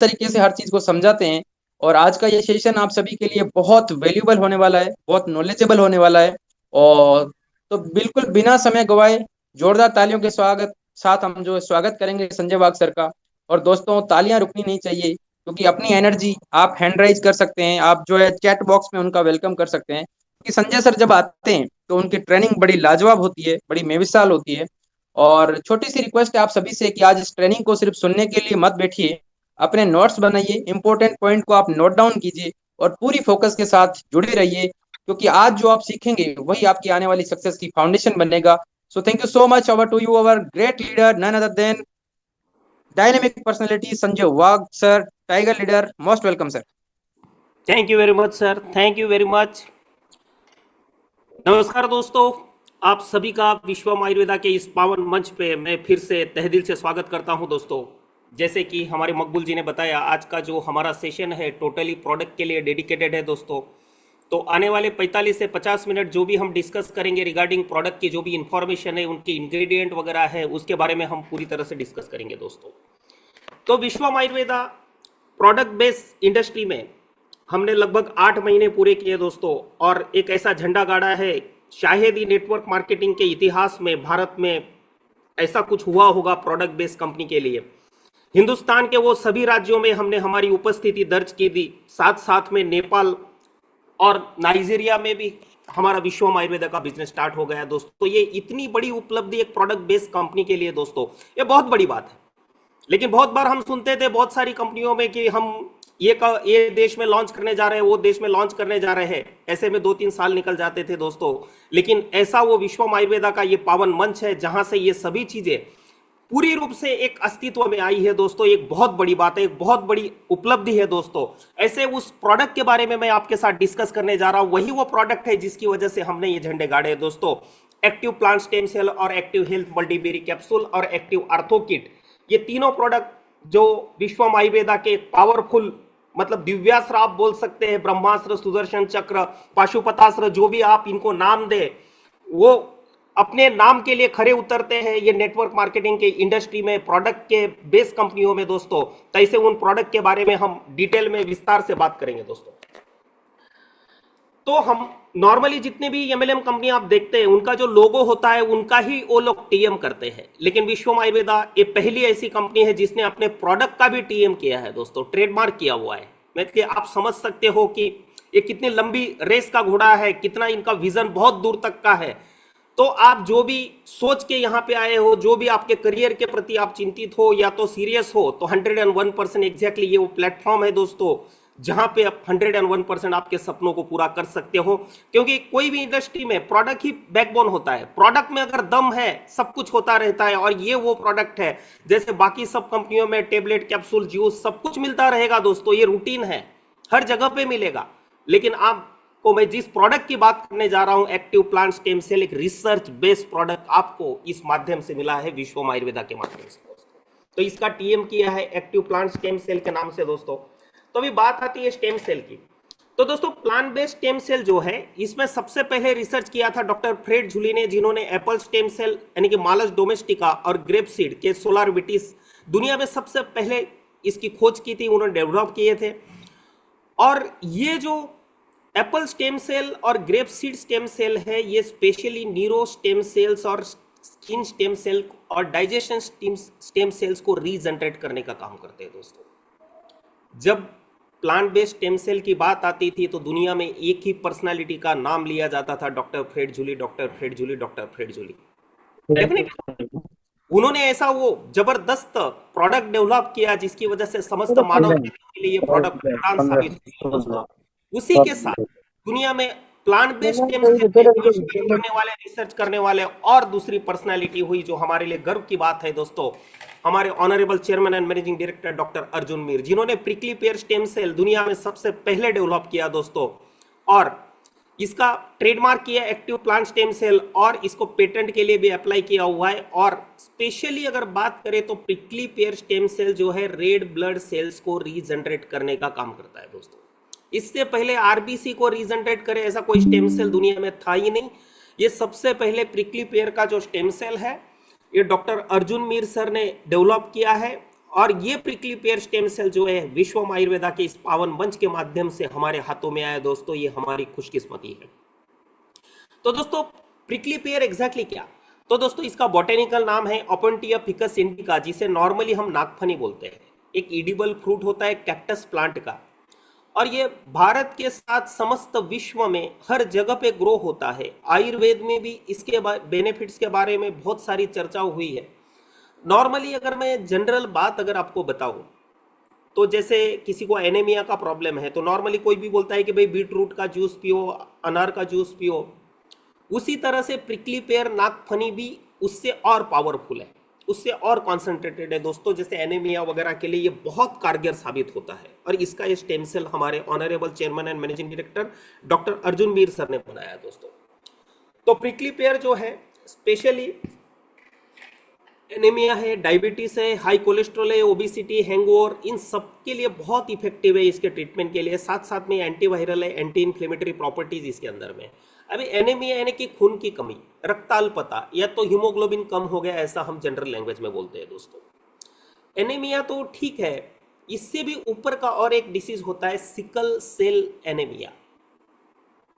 तरीके से हर चीज़ को समझाते हैं। और आज का ये सेशन आप सभी के लिए बहुत वैल्यूएबल होने वाला है, बहुत नॉलेजेबल होने वाला है। और तो बिल्कुल बिना समय गवाए जोरदार तालियों के साथ हम जो स्वागत करेंगे संजय वाग सर का। और दोस्तों, तालियां रुकनी नहीं चाहिए, क्योंकि अपनी एनर्जी आप हैंड राइज कर सकते हैं, आप जो है चैट बॉक्स में उनका वेलकम कर सकते हैं, क्योंकि संजय सर जब आते हैं तो उनकी ट्रेनिंग बड़ी लाजवाब होती है, बड़ी बेमिसाल होती है। और छोटी सी रिक्वेस्ट है आप सभी से कि आज इस ट्रेनिंग को सिर्फ सुनने के लिए मत बैठिए, अपने नोट्स बनाइए, इंपॉर्टेंट पॉइंट को आप नोट डाउन कीजिए और पूरी फोकस के साथ जुड़े रहिए, क्योंकि आज जो आप सीखेंगे वही आपकी आने वाली सक्सेस की फाउंडेशन बनेगा। So thank you so much, over to you, our great leader, none other than dynamic personality Sanjay Wagh sir, tiger leader. Most welcome sir. Thank you very much sir, thank you very much. नमस्कार दोस्तों, आप सभी का विश्वम आयुर्वेदा के इस पावन मंच पे मैं फिर से तहे दिल से स्वागत करता हूं दोस्तों। जैसे कि हमारे मकबूल जी ने बताया, आज का जो हमारा सेशन है टोटली प्रोडक्ट के लिए डेडिकेटेड है दोस्तों। तो आने वाले 45 से 50 मिनट जो भी हम डिस्कस करेंगे रिगार्डिंग प्रोडक्ट की जो भी इंफॉर्मेशन है, उनके इंग्रेडिएंट वगैरह है, उसके बारे में हम पूरी तरह से डिस्कस करेंगे दोस्तों। तो विश्वम आयुर्वेदा प्रोडक्ट बेस्ड इंडस्ट्री में हमने लगभग 8 महीने पूरे किए दोस्तों, और एक ऐसा झंडा गाड़ा है, शायद ही नेटवर्क मार्केटिंग के इतिहास में भारत में ऐसा कुछ हुआ होगा प्रोडक्ट बेस्ड कंपनी के लिए। हिंदुस्तान के वो सभी राज्यों में हमने हमारी उपस्थिति दर्ज की थी, साथ साथ में नेपाल और नाइजीरिया में भी हमारा विश्वम आयुर्वेदा का बिजनेस स्टार्ट हो गया दोस्तों। तो ये इतनी बड़ी उपलब्धि एक प्रोडक्ट बेस्ड कंपनी के लिए दोस्तों, ये बहुत बड़ी बात है। लेकिन बहुत बार हम सुनते थे बहुत सारी कंपनियों में कि हम ये देश में लॉन्च करने जा रहे हैं, वो देश में लॉन्च करने जा रहे हैं, ऐसे में 2-3 साल निकल जाते थे दोस्तों। लेकिन ऐसा वो विश्वम आयुर्वेदा का ये पावन मंच है जहां से ये सभी चीजें पूरी रूप से एक अस्तित्व में आई है दोस्तों। एक बहुत बड़ी बात है, एक बहुत बड़ी उपलब्धि है दोस्तों। ऐसे उस प्रोडक्ट के बारे में मैं आपके साथ डिस्कस करने जा रहा हूं, वही वो प्रोडक्ट है जिसकी वजह से हमने ये झंडे गाड़े हैं दोस्तों। एक्टिव प्लांट स्टेम सेल और एक्टिव हेल्थ मल्टीबेरी कैप्सूल और एक्टिव आर्थो किट, ये तीनों प्रोडक्ट जो विश्वम आयुर्वेदा के पावरफुल, मतलब दिव्यास्त्र आप बोल सकते हैं, ब्रह्मास्त्र, सुदर्शन चक्र, पाशुपतास्त्र, जो भी आप इनको नाम दे, वो अपने नाम के लिए खरे उतरते हैं ये नेटवर्क मार्केटिंग के इंडस्ट्री में, प्रोडक्ट के बेस कंपनियों में दोस्तों। तो ऐसे उन प्रोडक्ट के बारे में हम डिटेल में विस्तार से बात करेंगे दोस्तों। तो हम नॉर्मली जितने भी एमएलएम कंपनी आप देखते हैं, उनका जो लोगो होता है उनका ही वो लोग टीएम करते हैं। लेकिन विश्वम आयुर्वेदा ये पहली ऐसी कंपनी है जिसने अपने प्रोडक्ट का भी टीएम किया है दोस्तों, ट्रेडमार्क किया हुआ है। मैं आप समझ सकते हो कि ये कितनी लंबी रेस का घोड़ा है, कितना इनका विजन बहुत दूर तक का है। तो आप जो भी सोच के यहाँ पे आए हो, जो भी आपके करियर के प्रति आप चिंतित हो या तो सीरियस हो, तो 101% एग्जैक्टली ये वो प्लेटफॉर्म है दोस्तों जहां पे आप 101% आपके सपनों को पूरा कर सकते हो। क्योंकि कोई भी इंडस्ट्री में प्रोडक्ट ही बैकबोन होता है। प्रोडक्ट में अगर दम है, सब कुछ होता रहता है। और ये वो प्रोडक्ट है, जैसे बाकी सब कंपनियों में टेबलेट, कैप्सूल, जूस सब कुछ मिलता रहेगा दोस्तों, ये रूटीन है, हर जगह पे मिलेगा। लेकिन आपको मैं जिस प्रोडक्ट की बात करने जा रहा हूं, एक्टिव प्लांट स्टेम सेल, एक रिसर्च बेस्ड प्रोडक्ट आपको इस माध्यम से मिला है, विश्वम आयुर्वेदा के माध्यम से दोस्तों। तो इसका टीएम किया है एक्टिव प्लांट स्टेम सेल के नाम से दोस्तों। तो अभी बात आती है स्टेम सेल की। तो दोस्तों, प्लांट बेस्ड स्टेम सेल जो है, इसमें सबसे पहले रिसर्च किया था डॉक्टर फ्रेड झुली ने, जिन्होंने एप्पल स्टेम सेल यानी कि मालस डोमेस्टिका और ग्रेप सीड के सोलार विटिस दुनिया में सबसे पहले इसकी खोज की थी, उन्होंने डेवलप किए थे। और ये जो एप्पल स्टेम सेल और ग्रेप सीड स्टेम सेल है, ये स्पेशली न्यूरो स्टेम सेल्स और स्किन स्टेम सेल और डाइजेशन स्टेम सेल्स को रीजनरेट करने का काम करते हैं दोस्तों। जब प्लांट बेस्ड स्टेम सेल की बात आती थी तो दुनिया में एक ही पर्सनालिटी का नाम लिया जाता था, डॉक्टर फ्रेड झुली, डॉक्टर फ्रेड झुली, डॉक्टर फ्रेड झुली। डेफिनेटली उन्होंने ऐसा वो जबरदस्त प्रोडक्ट डेवलप किया जिसकी वजह से समस्त मानव के लिए ये प्रोडक्ट वरदान साबित हुआ दोस्तों। उसी के साथ दुनिया में प्लांट बेस्ड स्टेम सेल करने वाले, रिसर्च करने वाले और दूसरी पर्सनालिटी हुई, जो हमारे लिए गर्व की बात है दोस्तों, हमारे honourable chairman and managing director doctor Arjun Mir, जिन्होंने प्रिकली पेयर स्टेम सेल दुनिया में सबसे पहले डेवलप किया दोस्तों। और इसका ट्रेडमार्क किया एक्टिव प्लांट स्टेम सेल, और इसको पेटेंट के लिए भी अप्लाई किया हुआ है। और स्पेशली अगर बात करें तो प्रिकली पेयर स्टेम सेल जो है, रेड ब्लड सेल्स को रीजनरेट करने का काम करता है दोस्तों। इससे पहले आरबीसी को रीजनरेट करे ऐसा कोई स्टेम सेल दुनिया में था ही नहीं। ये सबसे पहले प्रिकली पेयर का जो स्टेम सेल है, ये डॉक्टर अर्जुन मीर सर ने डेवलप किया है। और ये प्रिकली पेयर स्टेम सेल जो है विश्वम आयुर्वेदा के इस पावन मंच के माध्यम से हमारे हाथों में आया दोस्तों, ये हमारी खुशकिस्मती है। तो दोस्तों प्रिकली पेयर एग्जैक्टली क्या? तो दोस्तों इसका बॉटेनिकल नाम है ओपनटिया फिकस इंडिका, जिसे नॉर्मली हम नागफनी बोलते हैं। एक एडिबल फ्रूट होता है कैक्टस प्लांट का, और ये भारत के साथ समस्त विश्व में हर जगह पे ग्रो होता है। आयुर्वेद में भी इसके बेनिफिट्स के बारे में बहुत सारी चर्चा हुई है। नॉर्मली अगर मैं जनरल बात अगर आपको बताऊं, तो जैसे किसी को एनीमिया का प्रॉब्लम है तो नॉर्मली कोई भी बोलता है कि भाई बीट रूट का जूस पियो, अनार का जूस पियो। उसी तरह से प्रिकली पेयर नागफनी भी उससे और पावरफुल है, उससे और कॉन्सेंट्रेटेड है दोस्तों। जैसे एनीमिया वगैरह के लिए ये बहुत कारगर साबित होता है, और इसका ये स्टेम सेल हमारे honourable chairman and managing director doctor Arjun Mir sir ने बनाया है दोस्तों। तो प्रिकली पेयर जो है स्पेशली एनीमिया है, डायबिटीज है, हाई कोलेस्ट्रॉल है, ओबिसिटी, हैंगओवर, इन सब के लिए बहुत इफेक्टिव है इसके ट्रीटमेंट के लिए। साथ साथ में एंटीवायरल है, एंटी इन्फ्लेमेटरी प्रॉपर्टीज इसके अंदर में। अभी एनीमिया यानी कि खून की कमी, रक्ताल्पता, या तो हीमोग्लोबिन कम हो गया, ऐसा हम जनरल लैंग्वेज में बोलते हैं दोस्तों। एनीमिया तो ठीक है, इससे भी ऊपर का और एक डिसीज होता है सिकल सेल एनीमिया।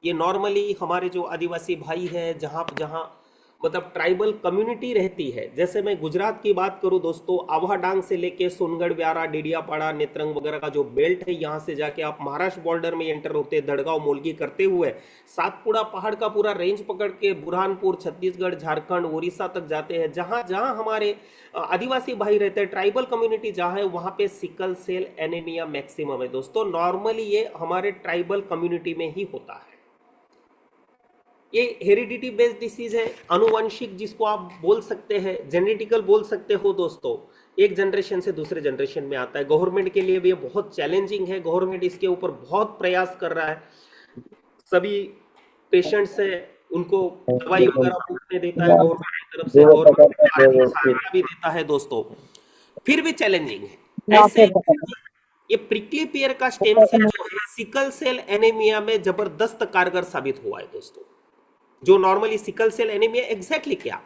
ये नॉर्मली हमारे जो आदिवासी भाई है, जहाँ जहाँ मतलब ट्राइबल कम्युनिटी रहती है, जैसे मैं गुजरात की बात करूं दोस्तों, आवा डांग से लेके सोनगढ़, व्यारा, डेडियापाड़ा, नेत्रंग वगैरह का जो बेल्ट है, यहाँ से जाके आप महाराष्ट्र बॉर्डर में एंटर होते हैं, दड़गांव मोलगी करते हुए सातपुड़ा पहाड़ का पूरा रेंज पकड़ के बुरहानपुर, छत्तीसगढ़, झारखंड, उड़ीसा तक जाते हैं। जहाँ जहाँ हमारे आदिवासी भाई रहते हैं, ट्राइबल कम्युनिटी जहाँ है, वहाँ पे सिकल सेल एनीमिया मैक्सिमम है दोस्तों। नॉर्मली ये हमारे ट्राइबल कम्युनिटी में ही होता है। ये हेरिडिटी बेस्ड डिसीज है, अनुवांशिक जिसको आप बोल सकते हैं, जेनेटिकल बोल सकते हो दोस्तों। एक जनरेशन से दूसरे जनरेशन में आता है। गवर्नमेंट के लिए भी ये बहुत चैलेंजिंग है, गवर्नमेंट इसके ऊपर बहुत प्रयास कर रहा है। सभी पेशेंट्स है उनको दवाई वगैरह मुफ्त में देता है गवर्नमेंट की तरफ से, गवर्नमेंट आर्थिक सहायता भी देता है दोस्तों, फिर भी चैलेंजिंग है। ऐसे ये प्रिकली पेयर का स्टेम सेल जो है सिकल सेल एनीमिया में जबरदस्त कारगर साबित हुआ है दोस्तों। जो normally sickle cell anaemia exactly क्या,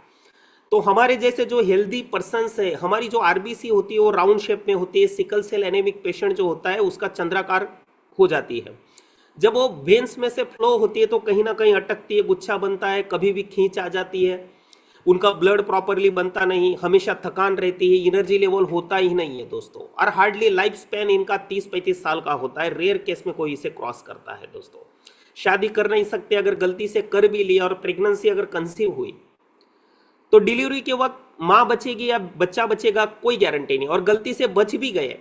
तो हमारे जैसे जो हेल्दी पर्सन्स है, हमारी जो आरबीसी होती है वो राउंड शेप में होती है। सिकल सेल एनीमिक पेशेंट जो होता है उसका चंद्राकार हो जाती है। जब वो वेन्स में से फ्लो होती है तो कहीं ना कहीं अटकती है, गुच्छा बनता है, कभी भी खींच आ जाती है, उनका ब्लड प्रॉपरली बनता नहीं, हमेशा थकान रहती है, एनर्जी लेवल होता ही नहीं है दोस्तों। और हार्डली लाइफ स्पैन इनका 30-35 साल का होता है। रेयर केस में कोई इसे क्रॉस करता है दोस्तों। शादी कर नहीं सकते, अगर गलती से कर भी लिया और प्रेगनेंसी अगर कंसीव हुई तो डिलीवरी के वक्त मां बचेगी या बच्चा बचेगा कोई गारंटी नहीं, और गलती से बच भी गए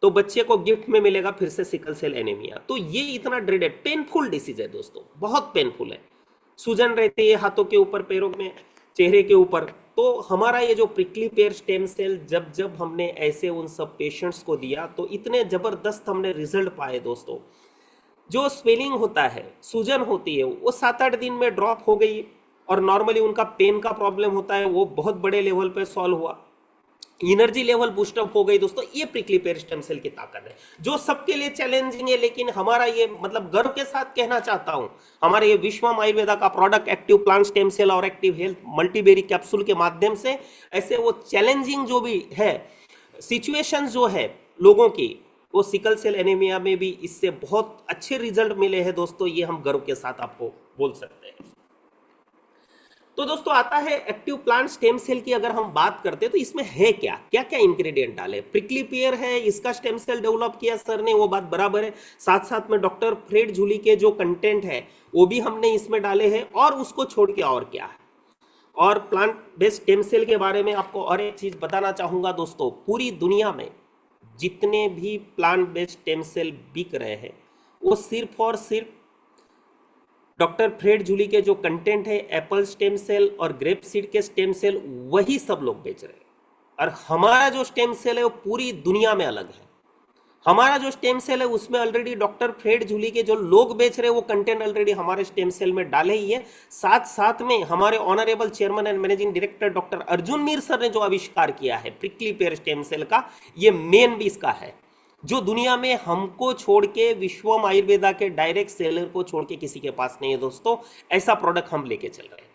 तो बच्चे को गिफ्ट में मिलेगा फिर से सिकल सेल एनीमिया। तो ये इतना ड्रेडेड पेनफुल डिसीज है दोस्तों, बहुत पेनफुल है। सूजन रहती है हाथों के ऊपर, पैरों में, चेहरे के ऊपर। तो हमारा ये जो प्रिकली पेयर स्टेम सेल जब जब हमने ऐसे उन सब पेशेंट्स को दिया तो इतने जबरदस्त हमने रिजल्ट पाए दोस्तों। जो स्वेलिंग होता है, सूजन होती है, वो 7-8 दिन में ड्रॉप हो गई, और नॉर्मली उनका पेन का प्रॉब्लम होता है वो बहुत बड़े लेवल पे सॉल्व हुआ। एनर्जी लेवल बूस्टअप हो गई दोस्तों। ये प्रिकली पेयर स्टेम सेल की ताकत है जो सबके लिए चैलेंजिंग है, लेकिन हमारा ये मतलब गर्व के साथ कहना चाहता हूं, हमारे ये विश्वम आयुर्वेदा का product active plant stem cell और एक्टिव हेल्थ मल्टीबेरी कैप्सूल के माध्यम से ऐसे वो चैलेंजिंग जो भी है सिचुएशंस जो है लोगों की, वो सिकल सेल एनीमिया में भी इससे बहुत अच्छे रिजल्ट मिले हैं दोस्तों। ये हम गर्व के साथ आपको बोल सकते हैं। तो दोस्तों आता है एक्टिव प्लांट स्टेम सेल की। अगर हम बात करते हैं तो इसमें है क्या क्या क्या इंग्रेडिएंट डाले। प्रिकली पेयर है, इसका स्टेम सेल डेवलप किया सर ने, वो बात बराबर है। साथ साथ में डॉक्टर फ्रेड झूली के जो कंटेंट है वो भी हमने इसमें डाले हैं, और उसको छोड़ के और क्या है। और प्लांट बेस्ड स्टेम सेल के बारे में आपको और एक चीज बताना चाहूंगा दोस्तों, पूरी दुनिया में जितने भी प्लांट बेस्ड स्टेम सेल बिक रहे हैं वो सिर्फ और सिर्फ डॉक्टर फ्रेड झूली के जो कंटेंट है, एप्पल स्टेम सेल और ग्रेप सीड के स्टेम सेल, वही सब लोग बेच रहे हैं। और हमारा जो स्टेम सेल है वो पूरी दुनिया में अलग है। हमारा जो स्टेम सेल है उसमें ऑलरेडी डॉक्टर फ्रेड झूली के जो लोग बेच रहे हैं वो कंटेंट ऑलरेडी हमारे स्टेम सेल में डाले ही है। साथ साथ में हमारे honourable chairman and managing director doctor Arjun Mir sir ने जो आविष्कार किया है प्रिकली पेयर स्टेम सेल का, ये मेन भी इसका है, जो दुनिया में हमको छोड़ के, विश्वम आयुर्वेदा के डायरेक्ट सेलर को छोड़ के किसी के पास नहीं है दोस्तों। ऐसा प्रोडक्ट हम लेके चल रहे हैं।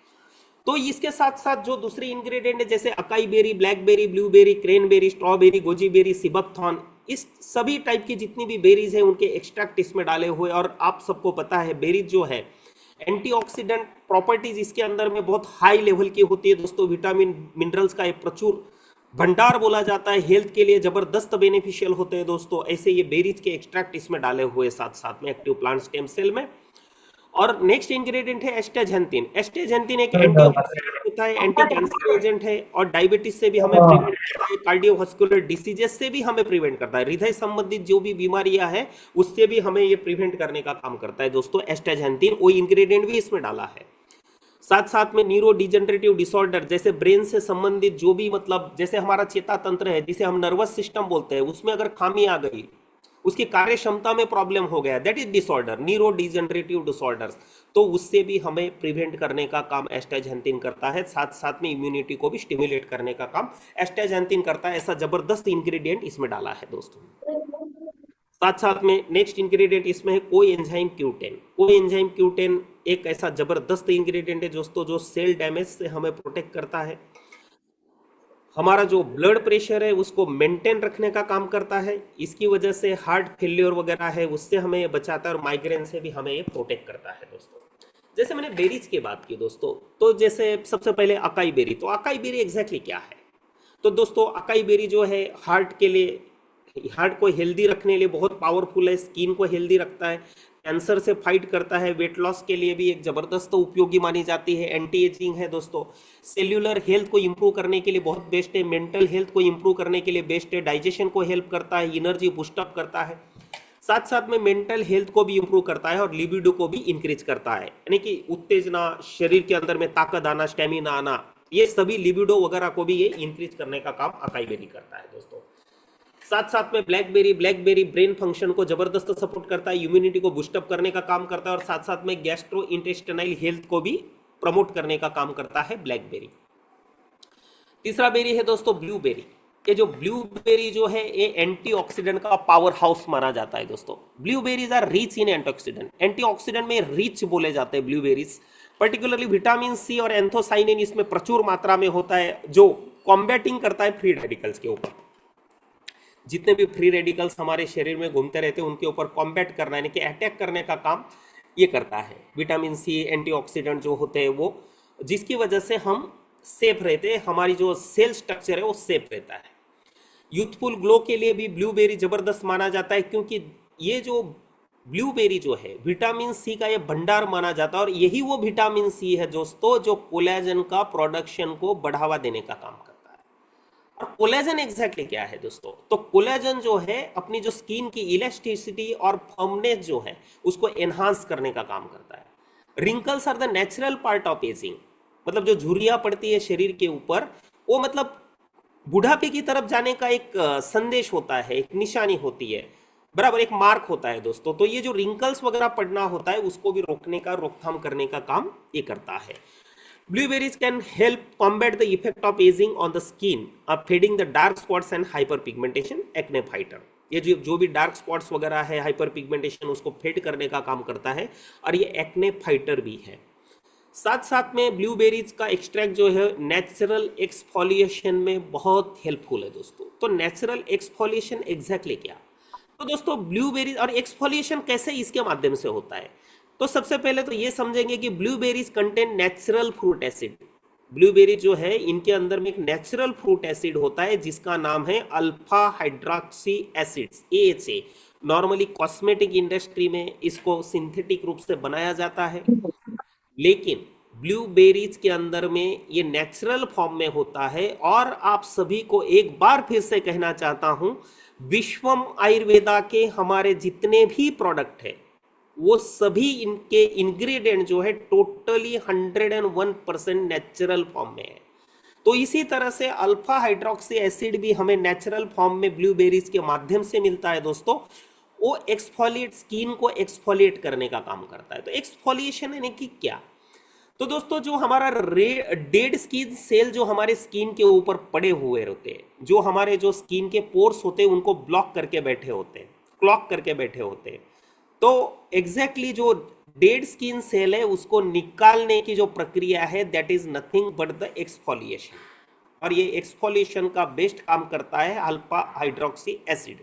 तो इसके साथ साथ जो दूसरे इंग्रेडिएंट है जैसे acai berry, blackberry, blueberry, cranberry, strawberry, goji berry, sea buckthorn, इस सभी टाइप की जितनी भी बेरीज है उनके एक्सट्रैक्ट इसमें डाले हुए। और आप सबको पता है बेरीज जो है एंटीऑक्सीडेंट प्रॉपर्टीज इसके अंदर में बहुत हाई लेवल की होती है दोस्तों। विटामिन मिनरल्स का एक प्रचुर भंडार बोला जाता है, हेल्थ के लिए जबरदस्त बेनिफिशियल होते हैं दोस्तों। ऐसे ये बेरीज के एक्सट्रैक्ट इसमें डाले हुए साथ साथ में एक्टिव प्लांट स्टेम सेल में। और नेक्स्ट इंग्रेडिएंट है एस्टाजेंथिन। एस्टाजेंथिन एक एंटीऑक्सीडेंट होता है, एंटी कैंसर एजेंट है और डायबिटीज से भी हमें प्रिवेंट करता है, कार्डियोवास्कुलर डिसीजेस से भी हमें प्रिवेंट करता है, हृदय संबंधित जो भी बीमारियां हैं उससे भी हमें ये प्रिवेंट करने का काम करता है दोस्तों एस्टाजेंथिन। वो इंग्रेडिएंट भी इसमें डाला है। साथ साथ में न्यूरो डिजेनरेटिव डिसऑर्डर जैसे ब्रेन से संबंधित जो भी मतलब जैसे हमारा चेता तंत्र है जिसे हम नर्वस सिस्टम बोलते हैं, उसमें अगर खामी आ गई, उसकी कार्य क्षमता में प्रॉब्लम हो गया, that is disorder, neuro degenerative disorders, तो उससे भी हमें प्रिवेंट करने का काम एस्टाजेंथिन करता है। साथ साथ में इम्यूनिटी को भी स्टिमुलेट करने का काम एस्टाजेंथिन करता है। ऐसा जबरदस्त इंग्रेडिएंट इसमें डाला है दोस्तों। साथ साथ में नेक्स्ट इंग्रेडिएंट इसमें है कोएंजाइम Q10। कोएंजाइम Q10 एक ऐसा जबरदस्त इंग्रेडिएंट है दोस्तों जो सेल डैमेज से हमें प्रोटेक्ट करता है, हमारा जो ब्लड प्रेशर है उसको मेंटेन रखने का काम करता है, इसकी वजह से हार्ट फेल्योर वगैरह है उससे हमें ये बचाता है और माइग्रेन से भी हमें ये प्रोटेक्ट करता है दोस्तों। जैसे मैंने बेरीज की बात की दोस्तों, तो जैसे सबसे पहले अकाई बेरी, तो अकाई बेरी एग्जैक्टली क्या है? तो दोस्तों अकाई बेरी जो है हार्ट के लिए, हार्ट को हेल्दी रखने के लिए बहुत पावरफुल है, स्किन को हेल्दी रखता है, कैंसर से फाइट करता है, वेट लॉस के लिए भी एक जबरदस्त उपयोगी मानी जाती है, एंटी एजिंग है दोस्तों, सेल्यूलर हेल्थ को इंप्रूव करने के लिए बहुत बेस्ट है, मेंटल हेल्थ को इंप्रूव करने के लिए बेस्ट है, डाइजेशन को हेल्प करता है, एनर्जी बूस्टअप करता है, साथ साथ में मेंटल हेल्थ को भी इंप्रूव करता है और लिबिडो को भी इंक्रीज करता है, यानी कि उत्तेजना, शरीर के अंदर में ताकत आना, स्टेमिना आना, ये सभी लिबिडो वगैरह को भी ये इंक्रीज करने का काम अकाई बेरी करता है दोस्तों। साथ साथ में ब्लैकबेरी ब्रेन फंक्शन को जबरदस्त सपोर्ट करता है, इम्यूनिटी को बूस्टअप करने का काम करता है और साथ साथ में गैस्ट्रो इंटेस्टाइनल हेल्थ को भी प्रमोट करने का काम करता है ब्लैकबेरी। तीसरा बेरी है दोस्तों ब्लूबेरी। ये जो ब्लूबेरी जो है ये एंटीऑक्सीडेंट का पावर हाउस माना जाता है दोस्तों। Blueberries are rich in antioxidant, antioxidant में रिच बोले जाते हैं ब्लूबेरीज। पर्टिकुलरली विटामिन सी और एंथोसाइनिन इसमें प्रचुर मात्रा में होता है जो कॉम्बैटिंग करता है फ्री रेडिकल्स के ऊपर। जितने भी फ्री रेडिकल्स हमारे शरीर में घूमते रहते हैं उनके ऊपर कॉम्बैट करना यानी कि अटैक करने का काम ये करता है। विटामिन सी, एंटीऑक्सीडेंट जो होते हैं वो, जिसकी वजह से हम सेफ रहते हैं, हमारी जो सेल स्ट्रक्चर है वो सेफ रहता है। यूथफुल ग्लो के लिए भी ब्लूबेरी जबरदस्त माना जाता है क्योंकि ये जो ब्लूबेरी जो है विटामिन सी का ये भंडार माना जाता है और यही वो विटामिन सी है दोस्तों जो कोलेजन का प्रोडक्शन को बढ़ावा देने का काम करता है। और कोलेजन एग्जैक्टली क्या है दोस्तों? तो कोलेजन जो है अपनी जो स्किन की इलास्टिसिटी और फर्मनेस जो है उसको एनहांस करने का काम करता है। Wrinkles are the natural part of ageing, मतलब जो झुर्रियां पड़ती है शरीर के ऊपर वो मतलब बुढ़ापे की तरफ जाने का एक संदेश होता है, एक निशानी होती है, बराबर एक मार्क होता है दोस्तों। तो ये जो रिंकल्स वगैरह पड़ना होता है उसको भी रोकने का, रोकथाम करने का काम ये करता है। Blueberries can help combat the effect of aging on the skin of fading the dark spots and hyperpigmentation, acne fighter। ये जो भी डार्क स्पॉट्स वगैरह है, हाइपर पिगमेंटेशन, उसको फेड करने का काम करता है और ये एक्ने फाइटर भी है। साथ साथ में ब्लूबेरीज का एक्सट्रैक्ट जो है नेचुरल एक्सफोलिएशन में बहुत हेल्पफुल है दोस्तों। तो नेचुरल एक्सफोलिएशन एग्जैक्टली क्या? तो दोस्तों ब्लूबेरीज और एक्सफोलिएशन कैसे इसके माध्यम से होता है, तो सबसे पहले तो ये समझेंगे कि blueberries contain natural fruit acid. Blueberry जो है इनके अंदर में एक नेचुरल फ्रूट एसिड होता है जिसका नाम है alpha hydroxy acids, AHA। Normally cosmetic industry में इसको सिंथेटिक रूप से बनाया जाता है, लेकिन ब्लूबेरीज के अंदर में ये नेचुरल फॉर्म में होता है। और आप सभी को एक बार फिर से कहना चाहता हूं, विश्वम आयुर्वेदा के हमारे जितने भी प्रोडक्ट है वो सभी इनके इंग्रेडिएंट जो है टोटली 101% नेचुरल फॉर्म में है। तो इसी तरह से अल्फा हाइड्रोक्सी एसिड भी हमें नेचुरल फॉर्म में ब्लूबेरीज के माध्यम से मिलता है दोस्तों। वो एक्सफोलिएट, स्किन को एक्सफोलिएट करने का काम करता है। तो एक्सफोलिएशन यानी कि क्या? तो दोस्तों जो हमारा डेड स्किन सेल जो हमारे स्किन के ऊपर पड़े हुए होते हैं, जो हमारे जो स्किन के पोर्स होते हैं उनको ब्लॉक करके बैठे होते हैं, क्लॉक करके बैठे होते हैं, तो एग्जैक्टली जो डेड स्किन सेल है उसको निकालने की जो प्रक्रिया है that is nothing but the exfoliation, और ये एक्सफोलिएशन का बेस्ट काम करता है अल्फा हाइड्रोक्सी एसिड।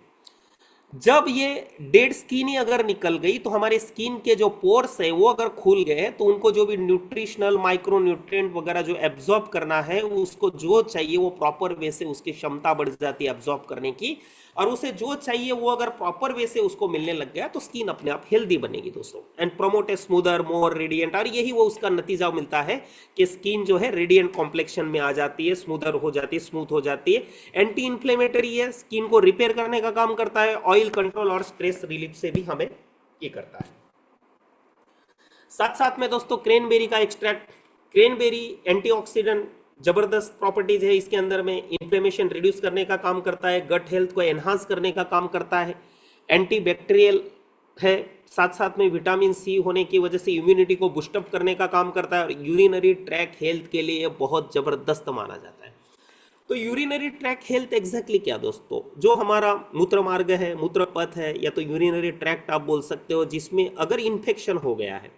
जब ये डेड स्किन ही अगर निकल गई तो हमारे स्किन के जो पोर्स है वो अगर खुल गए तो उनको जो भी न्यूट्रिशनल माइक्रो न्यूट्रिएंट वगैरह जो एब्जॉर्ब करना है उसको जो चाहिए वो प्रॉपर वे से उसकी क्षमता बढ़ जाती है एब्जॉर्ब करने की, और उसे जो चाहिए वो अगर प्रॉपर वे से उसको मिलने लग गया तो स्किन अपने आप हेल्दी बनेगी दोस्तों, and promote A smoother more radiant, और यही वो उसका नतीजा मिलता है कि स्किन जो है रेडियंट कॉम्प्लेक्शन में आ जाती है, स्मूदर हो जाती है, स्मूथ हो जाती है। एंटी इन्फ्लेमेटरी है, स्किन को रिपेयर करने का काम करता है, ऑयल कंट्रोल और स्ट्रेस रिलीफ से भी हमें ये करता है। साथ साथ में दोस्तों क्रेनबेरी का एक्सट्रैक्ट, क्रेनबेरी एंटीऑक्सीडेंट जबरदस्त प्रॉपर्टीज है इसके अंदर में, इन्फ्लेमेशन रिड्यूस करने का काम करता है, गट हेल्थ को एनहांस करने का काम करता है, एंटी बैक्टीरियल है, साथ साथ में विटामिन सी होने की वजह से इम्यूनिटी को बूस्टअप करने का काम करता है, और यूरिनरी ट्रैक हेल्थ के लिए बहुत जबरदस्त माना जाता है। तो यूरिनरी ट्रैक हेल्थ एग्जैक्टली क्या दोस्तों, जो हमारा मूत्र मार्ग है, मूत्र पथ है, या तो यूरिनरी ट्रैक्ट आप बोल सकते हो, जिसमें अगर इन्फेक्शन हो गया है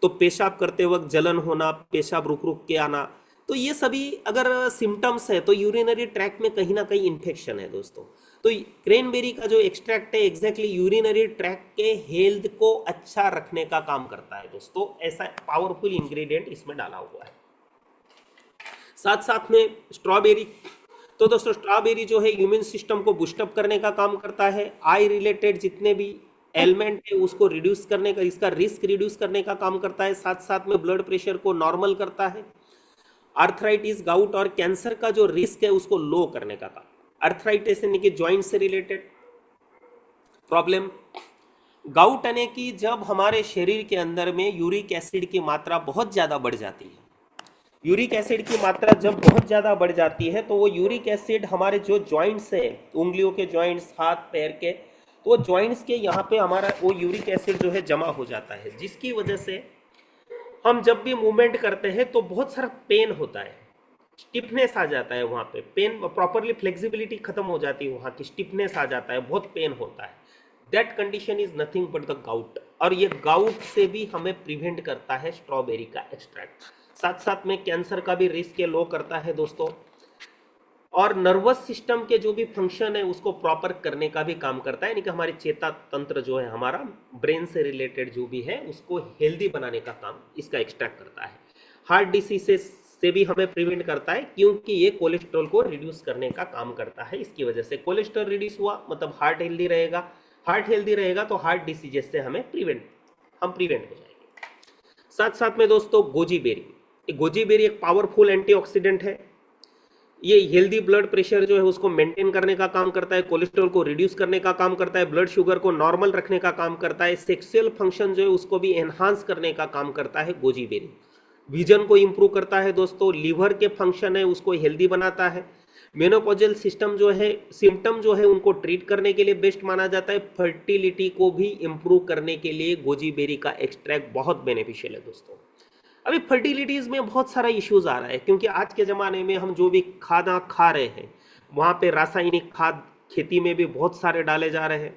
तो पेशाब करते वक्त जलन होना, पेशाब रुक रुक के आना, तो ये सभी अगर सिम्टम्स है तो यूरिनरी ट्रैक्ट में कहीं ना कहीं इन्फेक्शन है दोस्तों। तो क्रेनबेरी का जो एक्सट्रैक्ट है एग्जैक्टली यूरिनरी ट्रैक्ट के हेल्थ को अच्छा रखने का काम करता है दोस्तों, ऐसा पावरफुल इंग्रेडिएंट इसमें डाला हुआ है। साथ साथ में स्ट्रॉबेरी, तो दोस्तों स्ट्रॉबेरी जो है इम्यून सिस्टम को बूस्टअप करने का काम करता है, आई रिलेटेड जितने भी एलिमेंट है उसको रिड्यूस करने का, इसका रिस्क रिड्यूस करने का काम करता है, साथ साथ में ब्लड प्रेशर को नॉर्मल करता है, आर्थराइटिस, गाउट और कैंसर का जो रिस्क है उसको लो करने का काम, आर्थराइटिस यानी कि जॉइंट से रिलेटेड प्रॉब्लम, गाउट यानी कि जब हमारे शरीर के अंदर में यूरिक एसिड की मात्रा बहुत ज़्यादा बढ़ जाती है, यूरिक एसिड की मात्रा जब बहुत ज़्यादा बढ़ जाती है तो वो यूरिक एसिड हमारे जो जॉइंट्स है, उंगलियों के जॉइंट्स, हाथ पैर के, तो वो जॉइंट्स के यहाँ पे हमारा वो यूरिक एसिड जो है जमा हो जाता है, जिसकी वजह से हम जब भी मूवमेंट करते हैं तो बहुत सारा पेन होता है, स्टिफनेस आ जाता है, वहाँ पे पेन, प्रॉपरली फ्लेक्सिबिलिटी खत्म हो जाती है, वहाँ की स्टिफनेस आ जाता है, बहुत पेन होता है। That condition is nothing but the gout, और ये गाउट से भी हमें प्रिवेंट करता है स्ट्रॉबेरी का एक्सट्रैक्ट। साथ साथ में कैंसर का भी रिस्क लो करता है दोस्तों, और नर्वस सिस्टम के जो भी फंक्शन है उसको प्रॉपर करने का भी काम करता है, यानी कि हमारे चेता तंत्र जो है हमारा ब्रेन से रिलेटेड जो भी है उसको हेल्दी बनाने का काम इसका एक्सट्रैक्ट करता है। हार्ट डिसीजेस से भी हमें प्रिवेंट करता है, क्योंकि ये कोलेस्ट्रॉल को रिड्यूस करने का काम करता है, इसकी वजह से कोलेस्ट्रॉल रिड्यूस हुआ मतलब हार्ट हेल्दी रहेगा, हार्ट हेल्दी रहेगा तो हार्ट डिसीजेस से हमें प्रिवेंट हो जाएंगे। साथ साथ में दोस्तों गोजी बेरी, गोजी बेरी एक पावरफुल एंटीऑक्सीडेंट है, ये हेल्दी ब्लड प्रेशर जो है उसको मेंटेन करने का काम करता है, कोलेस्ट्रॉल को रिड्यूस करने का काम करता है, ब्लड शुगर को नॉर्मल रखने का काम करता है, सेक्सुअल फंक्शन जो है उसको भी एनहांस करने का काम करता है गोजी बेरी, विजन को इंप्रूव करता है दोस्तों, लीवर के फंक्शन है उसको हेल्दी बनाता है, मेनोपॉजल सिस्टम जो है सिम्टम जो है उनको ट्रीट करने के लिए बेस्ट माना जाता है, फर्टिलिटी को भी इंप्रूव करने के लिए गोजी बेरी का एक्सट्रैक्ट बहुत बेनिफिशियल है दोस्तों। अभी फर्टिलिटीज में बहुत सारा इश्यूज आ रहा है, क्योंकि आज के ज़माने में हम जो भी खाना खा रहे हैं वहाँ पे रासायनिक खाद खेती में भी बहुत सारे डाले जा रहे हैं,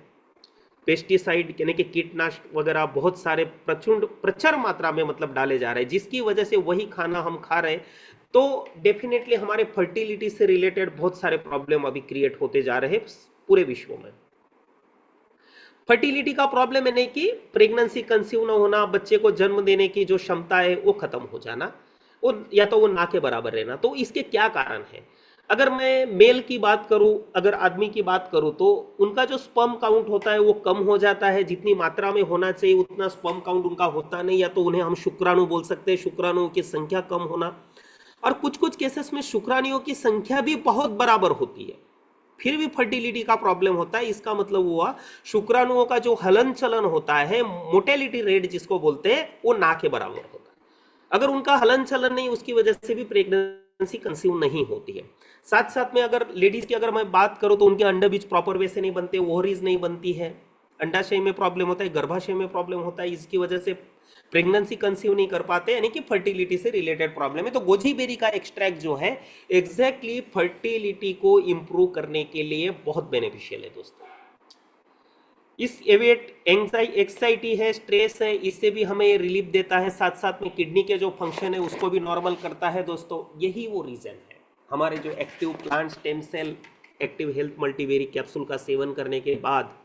पेस्टिसाइड यानी कि कीटनाशक वगैरह बहुत सारे प्रचुर मात्रा में मतलब डाले जा रहे हैं, जिसकी वजह से वही खाना हम खा रहे हैं तो डेफिनेटली हमारे फर्टिलिटी से रिलेटेड बहुत सारे प्रॉब्लम अभी क्रिएट होते जा रहे हैं पूरे विश्व में। फर्टिलिटी का प्रॉब्लम है नहीं कि प्रेगनेंसी कंसीव ना होना, बच्चे को जन्म देने की जो क्षमता है वो खत्म हो जाना, वो या तो वो ना के बराबर रहना। तो इसके क्या कारण है? अगर मैं मेल की बात करूं, अगर आदमी की बात करूं तो उनका जो स्पर्म काउंट होता है वो कम हो जाता है, जितनी मात्रा में होना चाहिए उतना स्पर्म काउंट उनका होता नहीं, या तो उन्हें हम शुक्राणु बोल सकते हैं, शुक्राणुओं की संख्या कम होना, और कुछ कुछ केसेस में शुक्राणुओं की संख्या भी बहुत बराबर होती है फिर भी फर्टिलिटी का प्रॉब्लम होता है। इसका मतलब हुआ शुक्राणुओं का जो हलन चलन होता है, मोटेलिटी रेट जिसको बोलते हैं, वो ना के बराबर होता है। अगर उनका हलन चलन नहीं, उसकी वजह से भी प्रेगनेंसी कंसीव नहीं होती है। साथ साथ में अगर लेडीज की अगर मैं बात करूं तो उनके अंडा-बीज प्रॉपर वे से नहीं बनते, ओवरीज नहीं बनती है, अंडाशय में प्रॉब्लम होता है, गर्भाशय में प्रॉब्लम होता है, इसकी वजह से प्रेगनेंसी कंसीव नहीं कर पाते, यानी कि फर्टिलिटी से रिलेटेड प्रॉब्लम है। तो गोजी बेरी का एक्सट्रैक्ट जो है एग्जैक्टली फर्टिलिटी को इंप्रूव करने के लिए बहुत बेनिफिशियल है दोस्तों। इस एवेट एंग्जाइटी है, स्ट्रेस है, इससे भी हमें रिलीफ देता है, साथ साथ में किडनी के जो फंक्शन है उसको भी नॉर्मल करता है दोस्तों। यही वो रीजन है हमारे जो active plant stem cell active health multiberry capsule का सेवन करने के बाद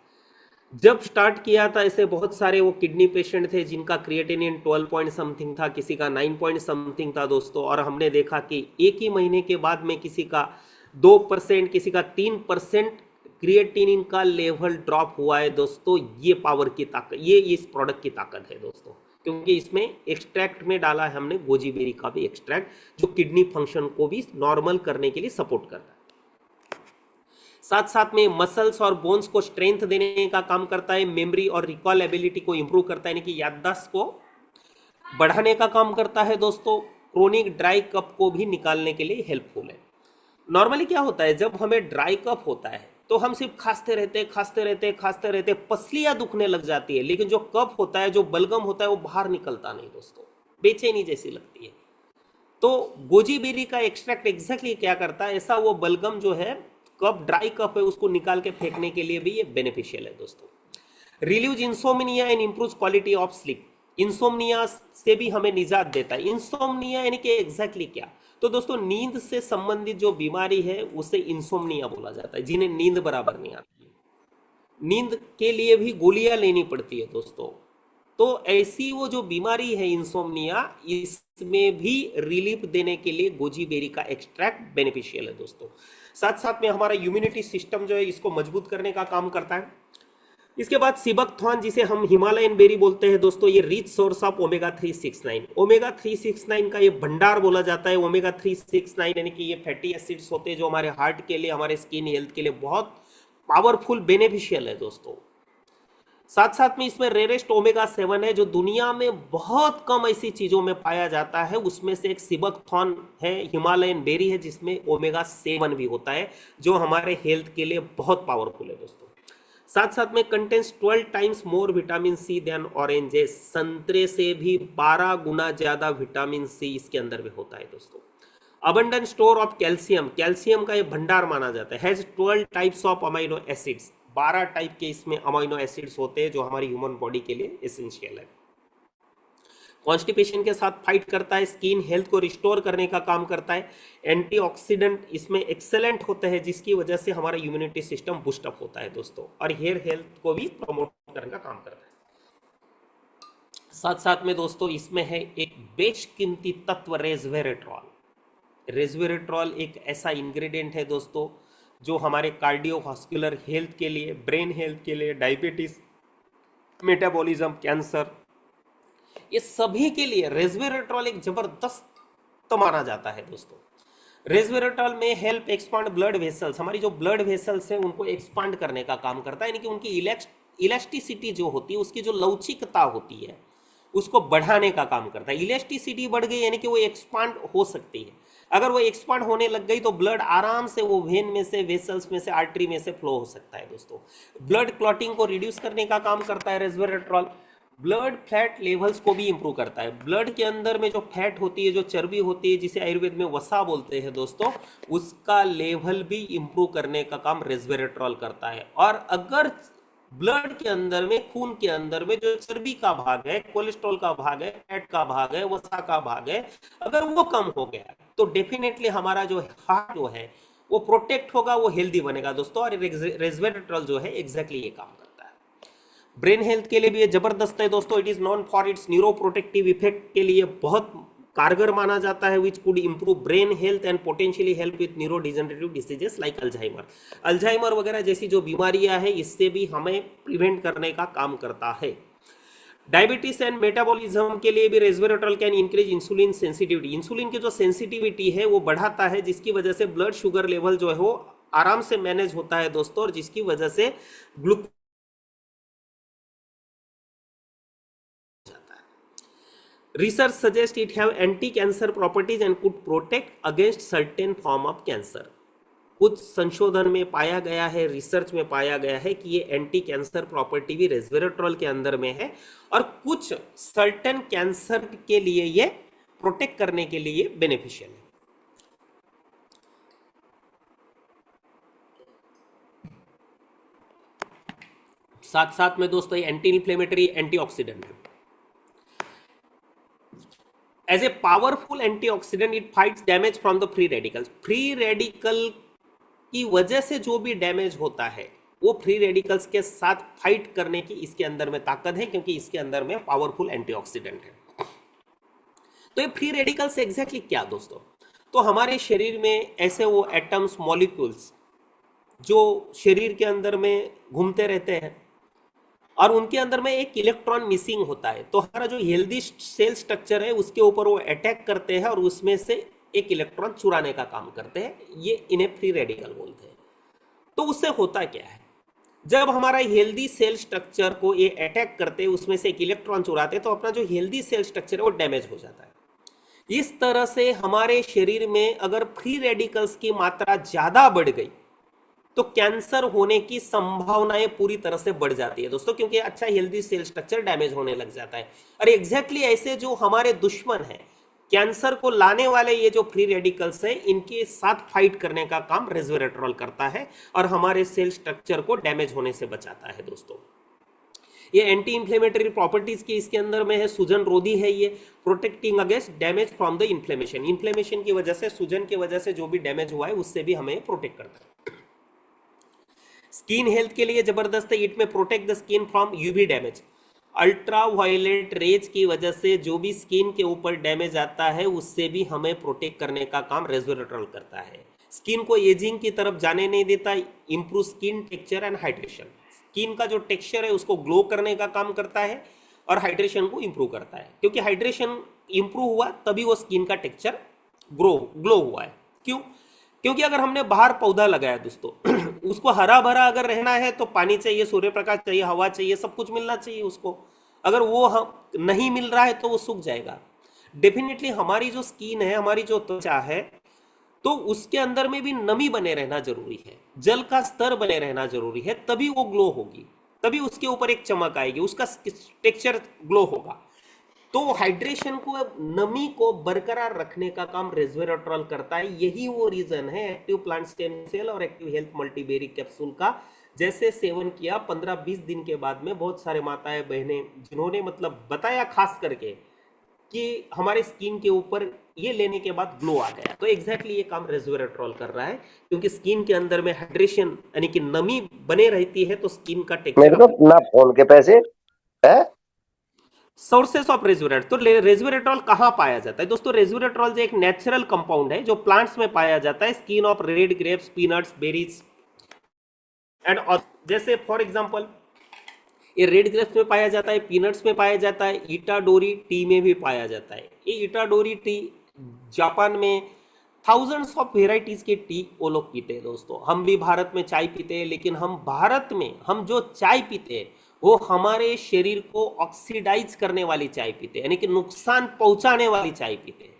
जब स्टार्ट किया था, ऐसे बहुत सारे वो किडनी पेशेंट थे जिनका क्रिएटिनिन 12 पॉइंट समथिंग था, किसी का 9 पॉइंट समथिंग था दोस्तों, और हमने देखा कि एक ही महीने के बाद में किसी का 2%, किसी का 3% क्रिएटिनिन का लेवल ड्रॉप हुआ है दोस्तों। ये पावर की ताकत, ये इस प्रोडक्ट की ताकत है दोस्तों, क्योंकि इसमें एक्सट्रैक्ट में डाला है हमने गोजीबेरी का भी एक्सट्रैक्ट, जो किडनी फंक्शन को भी नॉर्मल करने के लिए सपोर्ट करता है। साथ साथ में मसल्स और बोन्स को स्ट्रेंथ देने का काम करता है, मेमोरी और रिकॉल एबिलिटी को इंप्रूव करता है, यानी कि याददाश्त को बढ़ाने का काम करता है दोस्तों। क्रोनिक ड्राई कफ को भी निकालने के लिए हेल्पफुल है। नॉर्मली क्या होता है, जब हमें ड्राई कफ होता है तो हम सिर्फ खांसते रहते, पसलियां दुखने लग जाती है, लेकिन जो कफ होता है, जो बलगम होता है, वो बाहर निकलता नहीं दोस्तों, बेचैनी जैसी लगती है। तो गोजीबेरी का एक्सट्रैक्ट एग्जैक्टली क्या करता है, ऐसा वो बलगम जो है, कफ ड्राई कफ है, उसको निकाल के फेंकने के लिए भी ये बेनिफिशियल है दोस्तों। Relieve insomnia and improve quality of sleep, insomnia से भी हमें निजात देता है। इंसोमनिया यानी कि एग्जैक्टली क्या, तो दोस्तों नींद से संबंधित जो बीमारी है उसे इंसोमनिया बोला जाता है, जिन्हें नींद बराबर नहीं आती है, नींद के लिए भी गोलियां लेनी पड़ती है दोस्तों। तो ऐसी वो जो बीमारी है इंसोमनिया, इसमें भी रिलीफ देने के लिए गोजीबेरी का एक्सट्रैक्ट बेनिफिशियल है दोस्तों। साथ साथ में हमारा इम्यूनिटी सिस्टम जो है इसको मजबूत करने का काम करता है। इसके बाद सिबकथॉर्न, जिसे हम हिमालयन बेरी बोलते हैं दोस्तों, ये rich source of omega 369, omega 369 का ये भंडार बोला जाता है। ओमेगा 369 यानी कि ये फैटी एसिड्स होते हैं जो हमारे हार्ट के लिए, हमारे स्किन हेल्थ के लिए बहुत पावरफुल बेनिफिशियल है दोस्तों। साथ साथ में इसमें रेरेस्ट ओमेगा 7 है, जो दुनिया में बहुत कम ऐसी चीजों में पाया जाता है, उसमें से एक सिबकथॉर्न है, हिमालयन बेरी है, जिसमें ओमेगा 7 भी होता है, जो हमारे हेल्थ के लिए बहुत पावरफुल है दोस्तों। साथ साथ में contains 12 times more vitamin C than oranges, संतरे से भी 12 गुना ज्यादा विटामिन सी इसके अंदर भी होता है दोस्तों। Abundant store of calcium, calcium का ये भंडार माना जाता है। Has 12 types of amino acids, 12 type के इसमें अमाइनो एसिड्स होते हैं जो हमारी ह्यूमन बॉडी के लिए एसेंशियल है। कॉन्स्टिपेशन के साथ फाइट करता है, स्किन हेल्थ को रिस्टोर करने का काम करता है, एंटीऑक्सीडेंट इसमें एक्सेलेंट होते हैं, जिसकी वजह से हमारा इम्यूनिटी सिस्टम बूस्टअप होता है दोस्तों, और हेयर हेल्थ को भी प्रमोट करने का काम करता है। साथ साथ में दोस्तों इसमें है एक बेशकीमती तत्व रेस्वेरेट्रॉल। रेस्वेरेट्रॉल एक ऐसा इंग्रेडिएंट है दोस्तों जो हमारे कार्डियोवास्कुलर हेल्थ के लिए, ब्रेन हेल्थ के लिए, डायबिटीज, मेटाबॉलिज्म, कैंसर, ये सभी के लिए रेस्वेरेट्रॉल एक जबरदस्त माना जाता है दोस्तों। रेस्वेरेट्रॉल में हेल्प एक्सपांड ब्लड वेसल्स, हमारी जो ब्लड वेसल्स हैं उनको एक्सपांड करने का काम करता है, यानी कि उनकी इलेक्ट्रिसिटी जो होती है, उसकी जो लवचिकता होती है उसको बढ़ाने का काम करता है। इलेक्ट्रिसिटी बढ़ गई यानी कि वो एक्सपांड हो सकती है। अगर वो एक्सपांड होने लग गई तो ब्लड आराम से वो वेन में से, वेसल्स में से, आर्टरी में से फ्लो हो सकता है दोस्तों। ब्लड क्लॉटिंग को रिड्यूस करने का काम करता है रेस्वेरेट्रॉल। ब्लड फैट लेवल्स को भी इंप्रूव करता है। ब्लड के अंदर में जो फैट होती है, जो चर्बी होती है, जिसे आयुर्वेद में वसा बोलते हैं दोस्तों, उसका लेवल भी इंप्रूव करने का काम रेस्वेरेट्रॉल करता है। और अगर ब्लड के अंदर में, खून के अंदर में जो चर्बी का भाग है, कोलेस्ट्रॉल का भाग है, फैट का भाग है, वसा का भाग है, अगर वो कम हो गया तो डेफिनेटली हमारा जो हार्ट जो है वो प्रोटेक्ट होगा, वो हेल्दी बनेगा दोस्तों। और रेस्वेरेट्रॉल जो है एग्जैक्टली ये काम करता है। ब्रेन हेल्थ के लिए भी ये जबरदस्त है दोस्तों। It is non for its neuro protective effect के लिए बहुत कारगर माना जाता है, which could improve brain health and potentially help with neuro degenerative diseases like Alzheimer. Alzheimer वगैरह जैसी जो बीमारियां हैं, इससे भी हमें प्रिवेंट करने का काम करता है। डायबिटीज एंड मेटाबॉलिज्म के लिए भी resveratrol can increase insulin sensitivity, insulin की जो सेंसिटिविटी है वो बढ़ाता है, जिसकी वजह से ब्लड शुगर लेवल जो है वो आराम से मैनेज होता है दोस्तों, और जिसकी वजह से glucose Research suggests it have anti-cancer properties and could protect against certain form of cancer. कुछ संशोधन में पाया गया है, रिसर्च में पाया गया है कि ये एंटी कैंसर प्रॉपर्टी भी रेस्वेरेट्रॉल के अंदर में है, और कुछ सर्टेन कैंसर के लिए ये प्रोटेक्ट करने के लिए बेनिफिशियल है। साथ साथ में दोस्तों ये एंटी इन्फ्लेमेटरी, एंटीऑक्सीडेंट है। As a powerful antioxidant it fights damage from the free radicals. Free radical की वजह से जो भी डैमेज होता है वो फ्री रेडिकल्स के साथ फाइट करने की इसके अंदर में ताकत है, क्योंकि इसके अंदर में पावरफुल एंटीऑक्सीडेंट है। तो ये फ्री रेडिकल्स एग्जैक्टली क्या दोस्तों? तो हमारे शरीर में ऐसे वो एटम्स, मॉलिक्यूल्स जो शरीर के अंदर में घूमते रहते हैं और उनके अंदर में एक इलेक्ट्रॉन मिसिंग होता है, तो हमारा जो हेल्दी सेल स्ट्रक्चर है उसके ऊपर वो अटैक करते हैं और उसमें से एक इलेक्ट्रॉन चुराने का काम करते हैं। ये इन्हें फ्री रेडिकल बोलते हैं। तो उससे होता क्या है, जब हमारा हेल्दी सेल स्ट्रक्चर को ये अटैक करते, उसमें से एक इलेक्ट्रॉन चुराते, तो अपना जो हेल्दी सेल स्ट्रक्चर है वो डैमेज हो जाता है। इस तरह से हमारे शरीर में अगर फ्री रेडिकल्स की मात्रा ज्यादा बढ़ गई तो कैंसर होने की संभावनाएं पूरी तरह से बढ़ जाती है दोस्तों, क्योंकि अच्छा हेल्दी सेल स्ट्रक्चर डैमेज होने लग जाता है। और एग्जैक्टली ऐसे जो हमारे दुश्मन हैं, कैंसर को लाने वाले ये जो फ्री रेडिकल्स हैं, इनके साथ फाइट करने का काम रेस्वेरेट्रॉल करता है और हमारे सेल स्ट्रक्चर को डैमेज होने से बचाता है दोस्तों। ये एंटी इंफ्लेमेटरी प्रॉपर्टीज की इसके अंदर में है, सूजन रोधी है, ये protecting against damage from the inflammation. Inflammation की वजह से, सूजन की वजह से जो भी डैमेज हुआ है उससे भी हमें प्रोटेक्ट करता है। स्किन हेल्थ के लिए जबरदस्त है, it may protect the skin from UV damage. Ultraviolet rays की वजह से जो भी स्किन के ऊपर डैमेज आता है उससे भी हमें प्रोटेक्ट करने का काम रेस्वेरेट्रॉल करता है। स्किन को एजिंग की तरफ जाने नहीं देता, improve skin texture and hydration. Skin का जो टेक्सचर है उसको ग्लो करने का काम करता है और हाइड्रेशन को इंप्रूव करता है, क्योंकि हाइड्रेशन इंप्रूव हुआ तभी वो स्किन का टेक्सचर ग्लो हुआ है। क्यों? क्योंकि अगर हमने बाहर पौधा लगाया दोस्तों उसको हरा भरा अगर रहना है तो पानी चाहिए, सूर्य प्रकाश चाहिए, हवा चाहिए, सब कुछ मिलना चाहिए उसको। अगर वो नहीं मिल रहा है तो वो सूख जाएगा। डेफिनेटली हमारी जो स्किन है, हमारी जो त्वचा है, तो उसके अंदर में भी नमी बने रहना जरूरी है, जल का स्तर बने रहना जरूरी है, तभी वो ग्लो होगी, तभी उसके ऊपर एक चमक आएगी, उसका टेक्सचर ग्लो होगा। तो हाइड्रेशन को, नमी को बरकरार रखने का काम रेस्वेरेट्रॉल करता है। यही वो रीजन है एक्टिव प्लांट स्टेम सेल और एक्टिव हेल्थ मल्टीबेरी कैप्सूल का जैसे सेवन किया 15-20 दिन के बाद में बहुत सारे माताएं बहनें जिन्होंने मतलब बताया खास करके कि हमारे स्किन के ऊपर ये लेने के बाद ग्लो आ गया, तो एग्जैक्टली ये काम रेस्वेरेट्रॉल कर रहा है, क्योंकि स्किन के अंदर में हाइड्रेशन यानी कि नमी बने रहती है तो स्किन का टेक्सचर ना फोन के पैसे है। Sources of resveratrol. तो रेस्वेरेट्रॉल कहाँ पाया जाता है दोस्तों? रेस्वेरेट्रॉल जो एक नेचुरल कंपाउंड है जो प्लांट्स में पाया जाता है, skin of red grapes, peanuts, berries and, जैसे फॉर एग्जांपल ये रेड ग्रेप्स में पाया जाता है, पीनट्स में पाया जाता है, इटाडोरी टी में भी पाया जाता है। ये इटाडोरी टी जापान में थाउजेंड्स ऑफ वेराइटीज के टी वो लोग पीते हैं दोस्तों। हम भी भारत में चाय पीते हैं, लेकिन हम भारत में हम जो चाय पीते हैं वो हमारे शरीर को ऑक्सीडाइज करने वाली चाय पीते हैं, यानी कि नुकसान पहुंचाने वाली चाय पीते हैं।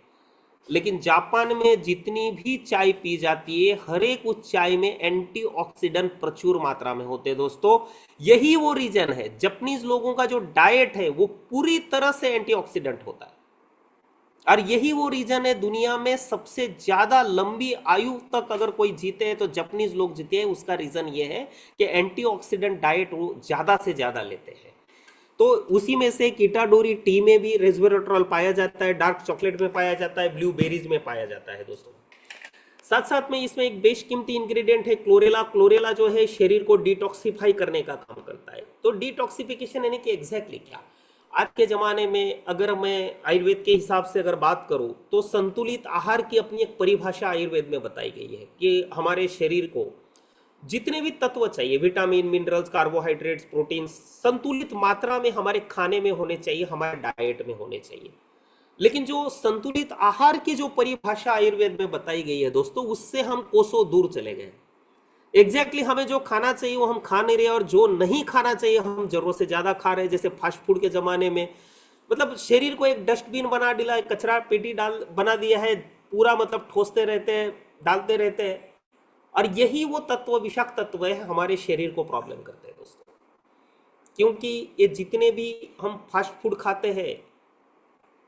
लेकिन जापान में जितनी भी चाय पी जाती है, हर एक उस चाय में एंटीऑक्सीडेंट प्रचुर मात्रा में होते हैं दोस्तों। यही वो रीजन है, जापानीज लोगों का जो डाइट है वो पूरी तरह से एंटीऑक्सीडेंट होता है, और यही वो रीजन है दुनिया में सबसे ज्यादा लंबी आयु तक अगर कोई जीते हैं तो जापानीज लोग जीते हैं। उसका रीजन ये है कि एंटीऑक्सीडेंट डाइट वो ज्यादा से ज्यादा लेते हैं। तो उसी में से इटाडोरी टी में भी रेस्वेरेट्रॉल पाया जाता है, डार्क चॉकलेट में पाया जाता है, ब्लूबेरीज में पाया जाता है दोस्तों। साथ साथ में इसमें एक बेशकीमती इंग्रेडिएंट है क्लोरेला। क्लोरेला जो है शरीर को डिटॉक्सिफाई करने का काम करता है। तो डिटॉक्सिफिकेशन यानी कि एग्जैक्टली क्या? आज के ज़माने में अगर मैं आयुर्वेद के हिसाब से अगर बात करूं तो संतुलित आहार की अपनी एक परिभाषा आयुर्वेद में बताई गई है कि हमारे शरीर को जितने भी तत्व चाहिए, विटामिन, मिनरल्स, कार्बोहाइड्रेट्स, प्रोटीन, संतुलित मात्रा में हमारे खाने में होने चाहिए, हमारे डाइट में होने चाहिए। लेकिन जो संतुलित आहार की जो परिभाषा आयुर्वेद में बताई गई है दोस्तों, उससे हम कोसों दूर चले गए। एग्जैक्टली हमें जो खाना चाहिए वो हम खा नहीं रहे, और जो नहीं खाना चाहिए हम जरूरत से ज्यादा खा रहे हैं। जैसे फास्ट फूड के जमाने में मतलब शरीर को एक डस्टबिन बना दिया, कचरा पेटी बना दिया है, पूरा मतलब ठोसते रहते हैं, डालते रहते हैं, और यही वो तत्व, विषाक्त तत्व है, हमारे शरीर को प्रॉब्लम करते हैं दोस्तों। क्योंकि ये जितने भी हम फास्ट फूड खाते हैं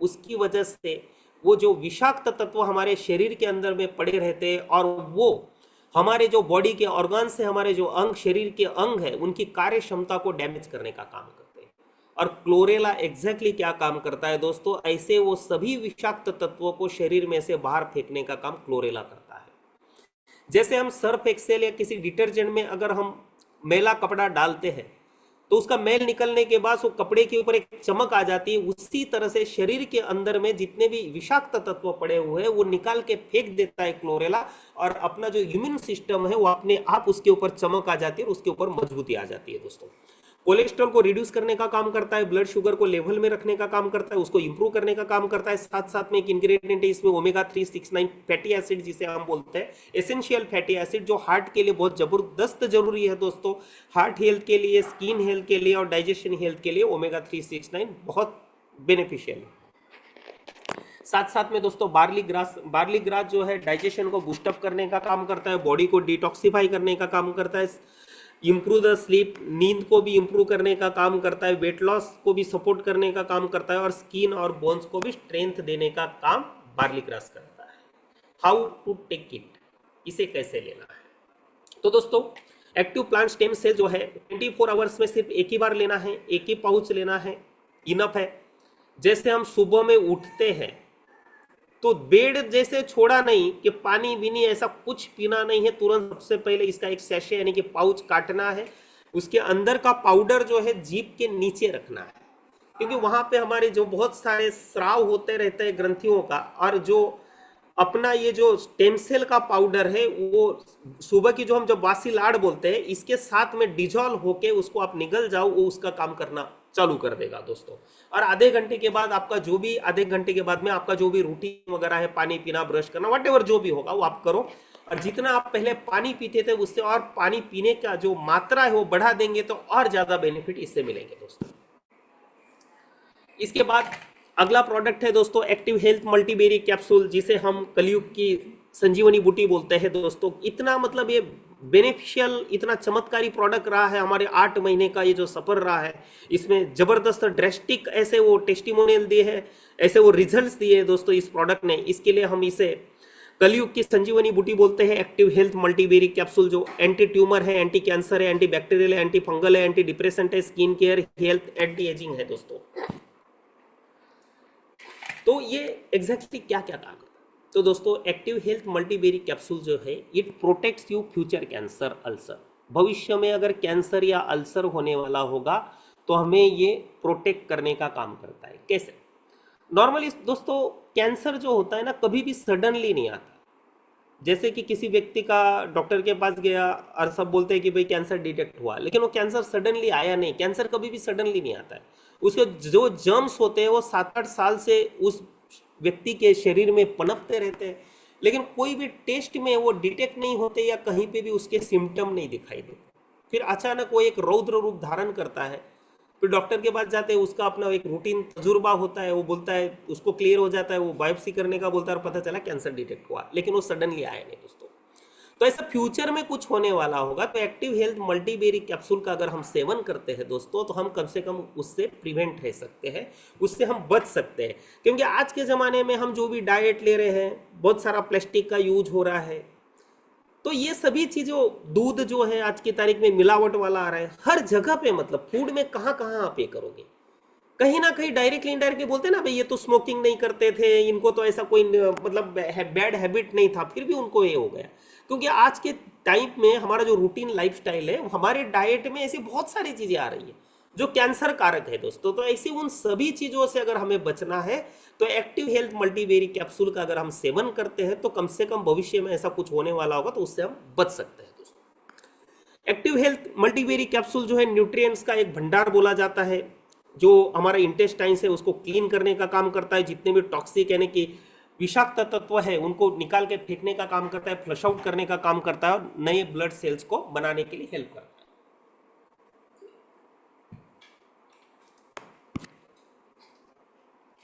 उसकी वजह से वो जो विषाक्त तत्व हमारे शरीर के अंदर में पड़े रहते हैं, और वो हमारे जो बॉडी के ऑर्गन्स है, हमारे जो अंग, शरीर के अंग है, उनकी कार्य क्षमता को डैमेज करने का काम करते हैं। और क्लोरेला एग्जैक्टली क्या काम करता है दोस्तों, ऐसे वो सभी विषाक्त तत्वों को शरीर में से बाहर फेंकने का काम क्लोरेला करता है। जैसे हम सर्फ एक्सेल या किसी डिटर्जेंट में अगर हम मैला कपड़ा डालते हैं तो उसका मैल निकलने के बाद वो कपड़े के ऊपर एक चमक आ जाती है, उसी तरह से शरीर के अंदर में जितने भी विषाक्त तत्व पड़े हुए हैं वो निकाल के फेंक देता है क्लोरेला, और अपना जो इम्यून सिस्टम है वो अपने आप उसके ऊपर चमक आ जाती है और उसके ऊपर मजबूती आ जाती है दोस्तों। कोलेस्ट्रॉल को रिड्यूस करने का काम करता है, ब्लड शुगर को लेवल में रखने का काम करता है, उसको इंप्रूव करने का काम करता है। साथ साथ में एक इंग्रेडिएंट है इसमें ओमेगा 369 फैटी एसिड, जिसे हम बोलते हैं एसेंशियल फैटी एसिड, जो हार्ट के लिए बहुत जबरदस्त जरूरी है दोस्तों। हार्ट हेल्थ के लिए, स्किन हेल्थ के लिए और डाइजेशन हेल्थ के लिए ओमेगा 369 बहुत बेनिफिशियल है। साथ साथ में दोस्तों बार्ली ग्रास जो है डाइजेशन को बूस्टअप करने का काम करता है, बॉडी को डिटॉक्सिफाई करने का काम करता है, इम्प्रूव द स्लीप, नींद को भी इम्प्रूव करने का काम करता है, वेट लॉस को भी सपोर्ट करने का काम करता है, और स्किन और बोन्स को भी स्ट्रेंथ देने का काम बार्ली ग्रास करता है। हाउ टू टेक इट, इसे कैसे लेना है? तो दोस्तों एक्टिव प्लांट स्टेम सेल जो है 24 आवर्स में सिर्फ एक ही बार लेना है, एक ही पाउच लेना है, इनफ है। जैसे हम सुबह में उठते हैं तो बेड जैसे छोड़ा नहीं कि पानी बीनी ऐसा कुछ पीना नहीं है, तुरंत सबसे पहले इसका एक सैशे यानी कि पाउच काटना है, उसके अंदर का पाउडर जो है जीभ के नीचे रखना है, क्योंकि वहां पे हमारे जो बहुत सारे स्राव होते रहते हैं ग्रंथियों का, और जो अपना ये जो स्टेम सेल का पाउडर है वो सुबह की जो हम जब बासी लाड़ बोलते हैं इसके साथ में डिजॉल्व होके उसको आप निगल जाओ, वो उसका काम करना चालू कर देगा दोस्तों। और आधे घंटे के बाद आपका जो भी आधे घंटे के बाद में आपका जो भी रूटीन वगैरह है, पानी पीना, ब्रश करना, व्हाटएवर जो भी होगा वो आप करो, और जितना आप पहले पानी पीते थे उससे और पानी पीने का जो मात्रा है वो बढ़ा देंगे तो और ज्यादा बेनिफिट इससे मिलेंगे दोस्तों। इसके बाद अगला प्रोडक्ट है दोस्तों एक्टिव हेल्थ मल्टीबेरी कैप्सूल, जिसे हम कलयुग की संजीवनी बूटी बोलते हैं दोस्तों। इतना मतलब ये बेनिफिशियल, इतना चमत्कारी प्रोडक्ट रहा है, हमारे 8 महीने का ये जो सफर रहा है, इसमें जबरदस्त ड्रेस्टिक ऐसे वो टेस्टिमोनियल दिए हैं, ऐसे वो रिजल्ट्स दिए हैं दोस्तों इस प्रोडक्ट ने। इसके लिए हम इसे कलयुग की संजीवनी बूटी बोलते हैं। एक्टिव हेल्थ मल्टीबेरी कैप्सूल जो एंटी ट्यूमर है, एंटी कैंसर है, एंटी बैक्टीरियल है, एंटी फंगल है, एंटी डिप्रेसेंट है, skin care, health, anti ageing है दोस्तों। तो ये एग्जैक्टली क्या क्या काम करता है? तो दोस्तों एक्टिव हेल्थ मल्टीबेरी कैप्सूल जो है it protects you future cancer ulcer. भविष्य में अगर कैंसर या अल्सर होने वाला होगा तो हमें ये प्रोटेक्ट करने का काम करता है। कैसे? नॉर्मली दोस्तों कैंसर जो होता है ना कभी भी सडनली नहीं आता। जैसे कि किसी व्यक्ति का डॉक्टर के पास गया और सब बोलते हैं कि भाई कैंसर डिटेक्ट हुआ, लेकिन वो कैंसर सडनली आया नहीं। कैंसर कभी भी सडनली नहीं आता है। उसके जो जर्म्स होते हैं वो 7-8 साल से उस व्यक्ति के शरीर में पनपते रहते हैं, लेकिन कोई भी टेस्ट में वो डिटेक्ट नहीं होते या कहीं पे भी उसके सिम्टम नहीं दिखाई देते। फिर अचानक वो एक रौद्र रूप धारण करता है, फिर डॉक्टर के पास जाते हैं, उसका अपना एक रूटीन तजुर्बा होता है, वो बोलता है, उसको क्लियर हो जाता है, वो बायोप्सी करने का बोलता है और पता चला कैंसर डिटेक्ट हुआ, लेकिन वो सडनली आया नहीं दोस्तों। तो ऐसा फ्यूचर में कुछ होने वाला होगा तो एक्टिव हेल्थ मल्टीबेरी कैप्सूल का अगर हम सेवन करते हैं दोस्तों तो हम कम से कम उससे प्रिवेंट रह सकते हैं, उससे हम बच सकते हैं। क्योंकि आज के ज़माने में हम जो भी डाइट ले रहे हैं, बहुत सारा प्लास्टिक का यूज हो रहा है, तो ये सभी चीज़ों, दूध जो है आज की तारीख में मिलावट वाला आ रहा है हर जगह पे। मतलब फूड में कहाँ कहाँ आप ये करोगे, कहीं ना कहीं डायरेक्टली इनडायरेक्टली बोलते हैं ना भाई ये तो स्मोकिंग नहीं करते थे, इनको तो ऐसा कोई मतलब बैड हैबिट नहीं था, फिर भी उनको ये हो गया। क्योंकि आज के टाइम में हमारा जो रूटीन लाइफस्टाइल है, हमारे डाइट में ऐसी बहुत सारी चीज़ें आ रही है जो कैंसर कारक है दोस्तों। तो ऐसी उन सभी चीज़ों से अगर हमें बचना है तो एक्टिव हेल्थ मल्टीबेरी कैप्सूल का अगर हम सेवन करते हैं तो कम से कम भविष्य में ऐसा कुछ होने वाला होगा तो उससे हम बच सकते हैं दोस्तों। एक्टिव हेल्थ मल्टीबेरी कैप्सूल जो है न्यूट्रिएंट्स का एक भंडार बोला जाता है, जो हमारा इंटेस्टाइन्स है उसको क्लीन करने का काम करता है। जितने भी टॉक्सिक यानी कि विषाक्त तत्व है उनको निकाल के फेंकने का काम करता है, फ्लश आउट करने का काम करता है और नए ब्लड सेल्स को बनाने के लिए हेल्प करता है।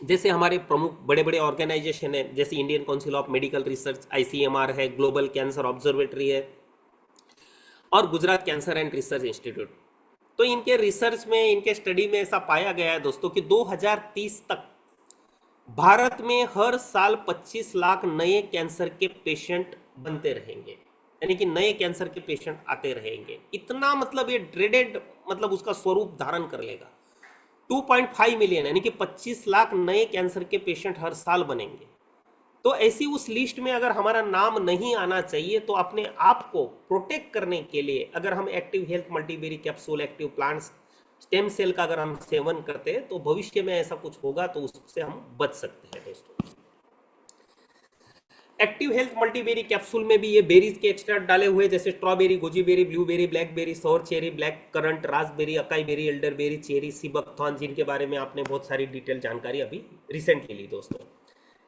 जैसे हमारे प्रमुख बड़े बड़े ऑर्गेनाइजेशन है, जैसे Indian council of medical research ICMR है, ग्लोबल कैंसर ऑब्जर्वेटरी है और Gujarat cancer and research institute. तो इनके रिसर्च में, इनके स्टडी में ऐसा पाया गया है दोस्तों कि 2030 तक भारत में हर साल 25 लाख नए कैंसर के पेशेंट बनते रहेंगे। यानी कि नए कैंसर के पेशेंट आते रहेंगे। इतना मतलब ये ड्रेडेड मतलब उसका स्वरूप धारण कर लेगा। 2.5 मिलियन यानी कि 25 लाख नए कैंसर के पेशेंट हर साल बनेंगे। तो ऐसी उस लिस्ट में अगर हमारा नाम नहीं आना चाहिए, तो अपने आप को प्रोटेक्ट करने के लिए अगर हम active health multiberry capsule, active plants, stem cell का अगर हम सेवन करते हैं तो भविष्य में ऐसा कुछ होगा तो उससे हम बच सकते हैं दोस्तों। एक्टिव हेल्थ मल्टीबेरी कैप्सूल में भी ये बेरीज के एक्सट्रैक्ट डाले हुए, जैसे strawberry, goji berry, blueberry, blackberry, sour cherry, black currant, raspberry, acai berry, elderberry, cherry, sea buckthorn, जिनके बारे में आपने बहुत सारी डिटेल जानकारी अभी रिसेंटली ली दोस्तों।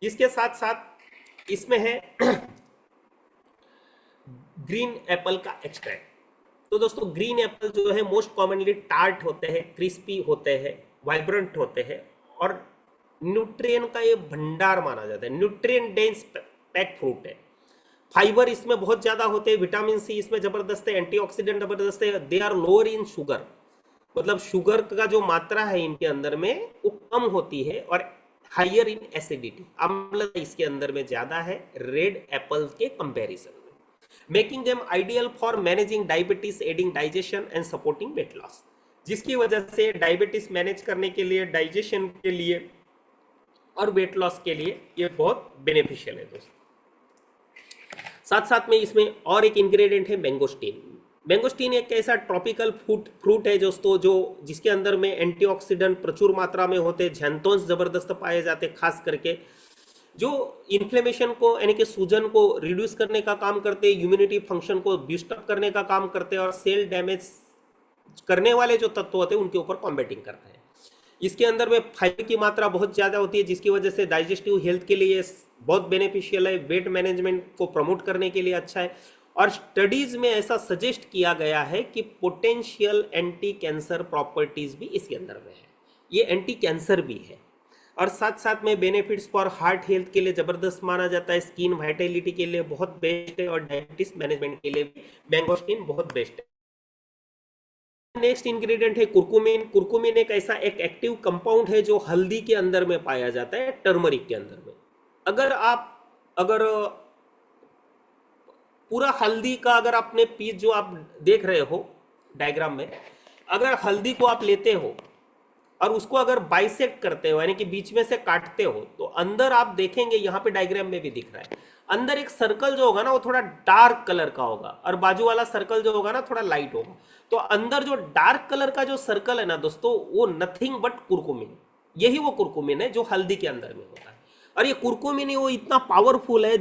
इसके साथ साथ इसमें है ग्रीन एप्पल का एक्सट्रैक्ट। तो दोस्तों ग्रीन एप्पल जो है मोस्ट कॉमनली टार्ट होते हैं, क्रिस्पी होते हैं, वाइब्रेंट होते हैं और न्यूट्रिएंट का ये भंडार माना जाता है। न्यूट्रिएंट डेंस पैक फ्रूट है। फाइबर इसमें बहुत ज्यादा होते हैं, विटामिन सी इसमें जबरदस्त है, एंटीऑक्सीडेंट जबरदस्त है, they are lower in sugar, मतलब शुगर का जो मात्रा है इनके अंदर में वो कम होती है, और हाइयर इन एसिडिटी, अम्लता इसके अंदर में ज्यादा है रेड एप्पल के कंपैरिजन में, making them ideal for managing diabetes, adding digestion and supporting weight loss, जिसकी वजह से डायबिटीज मैनेज करने के लिए, डाइजेशन के लिए और वेट लॉस के लिए ये बहुत बेनिफिशियल है दोस्तों। साथ साथ में इसमें और एक इंग्रेडिएंट है मैंगोस्टीन। मैंगोस्टीन एक ऐसा ट्रॉपिकल फ्रूट है दोस्तों जो जिसके अंदर में एंटीऑक्सीडेंट प्रचुर मात्रा में होते हैं, ज़ैंथोन्स जबरदस्त पाए जाते हैं, खास करके जो इन्फ्लेमेशन को यानी कि सूजन को रिड्यूस करने का काम करते हैं, इम्यूनिटी फंक्शन को बूस्टअप करने का काम करते हैं और सेल डैमेज करने वाले जो तत्व होते हैं उनके ऊपर कॉम्बेटिंग करते हैं। इसके अंदर में फाइबर की मात्रा बहुत ज़्यादा होती है, जिसकी वजह से डाइजेस्टिव हेल्थ के लिए बहुत बेनिफिशियल है, वेट मैनेजमेंट को प्रमोट करने के लिए अच्छा है, और स्टडीज में ऐसा सजेस्ट किया गया है कि पोटेंशियल एंटी कैंसर प्रॉपर्टीज भी इसके अंदर में है, ये एंटी कैंसर भी है, और साथ साथ में बेनिफिट्स फॉर हार्ट हेल्थ के लिए ज़बरदस्त माना जाता है, स्किन वाइटलिटी के लिए बहुत बेस्ट है, और डायबिटीज मैनेजमेंट के लिए भी मैंगोस्टीन बहुत बेस्ट है। नेक्स्ट इंग्रेडिएंट है कुरकुमिन। कुरकुमिन एक ऐसा एक एक्टिव कंपाउंड है जो हल्दी के अंदर में पाया जाता है, टर्मरिक के अंदर में। अगर पूरा हल्दी का अगर आपने पीस जो आप देख रहे हो डायग्राम में, अगर हल्दी को आप लेते हो और उसको अगर बाइसेक्ट करते हो यानी कि बीच में से काटते हो, तो अंदर आप देखेंगे, यहाँ पे डायग्राम में भी दिख रहा है, अंदर एक सर्कल जो होगा ना वो थोड़ा डार्क कलर का होगा और बाजू वाला सर्कल जो होगा ना थोड़ा लाइट होगा। तो अंदर जो डार्क कलर का जो सर्कल है ना दोस्तों, वो नथिंग बट कुरकुमिन, यही वो कुरकुमिन है जो हल्दी के अंदर में होता है। और ये कुरकुमिन ही वो इतना पावरफुल है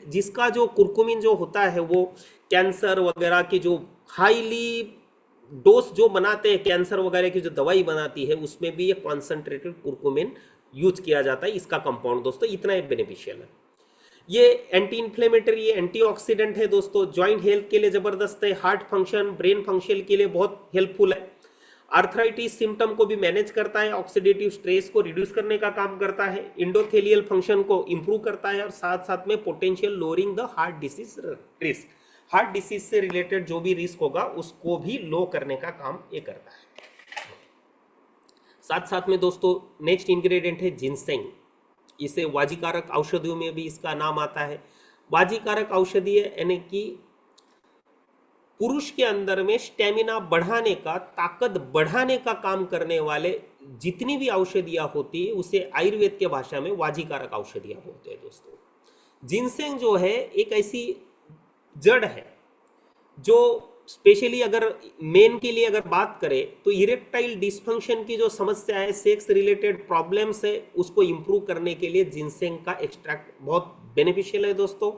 जिसका जो कुरकुमिन जो होता है वो कैंसर वगैरह की जो हाईली डोज जो बनाते हैं, कैंसर वगैरह की जो दवाई बनाती है उसमें भी ये कॉन्सेंट्रेटेड कुरकुमिन यूज किया जाता है। इसका कंपाउंड दोस्तों इतना बेनिफिशियल है। ये एंटी इन्फ्लेमेटरी, ये एंटीऑक्सीडेंट है दोस्तों, जॉइंट हेल्थ के लिए जबरदस्त है, हार्ट फंक्शन, ब्रेन फंक्शन के लिए बहुत हेल्पफुल है, आर्थराइटिस सिम्टम को भी मैनेज करता है, ऑक्सीडेटिव स्ट्रेस को रिड्यूस करने का काम करता है, इंडोथेलियल फंक्शन को इंप्रूव करता है, और साथ साथ में potential lowering the heart disease risk, heart disease से रिलेटेड जो भी रिस्क होगा उसको भी लो करने का काम ये करता है। साथ साथ में दोस्तों नेक्स्ट इंग्रेडिएंट है जिनसेंग। इसे वाजीकारक औषधियों में भी इसका नाम आता है। वाजीकारक औषधि यानी कि पुरुष के अंदर में स्टेमिना बढ़ाने का, ताकत बढ़ाने का काम करने वाले जितनी भी औषधियां होती है उसे आयुर्वेद के भाषा में वाजीकारक औषधियां बोलते हैं दोस्तों। जिनसेंग जो है एक ऐसी जड़ है जो स्पेशली अगर मेन के लिए अगर बात करें तो इरेक्टाइल डिस्फंक्शन की जो समस्या है, सेक्स रिलेटेड प्रॉब्लम्स है, उसको इंप्रूव करने के लिए जिनसेंग का एक्सट्रैक्ट बहुत बेनिफिशियल है दोस्तों।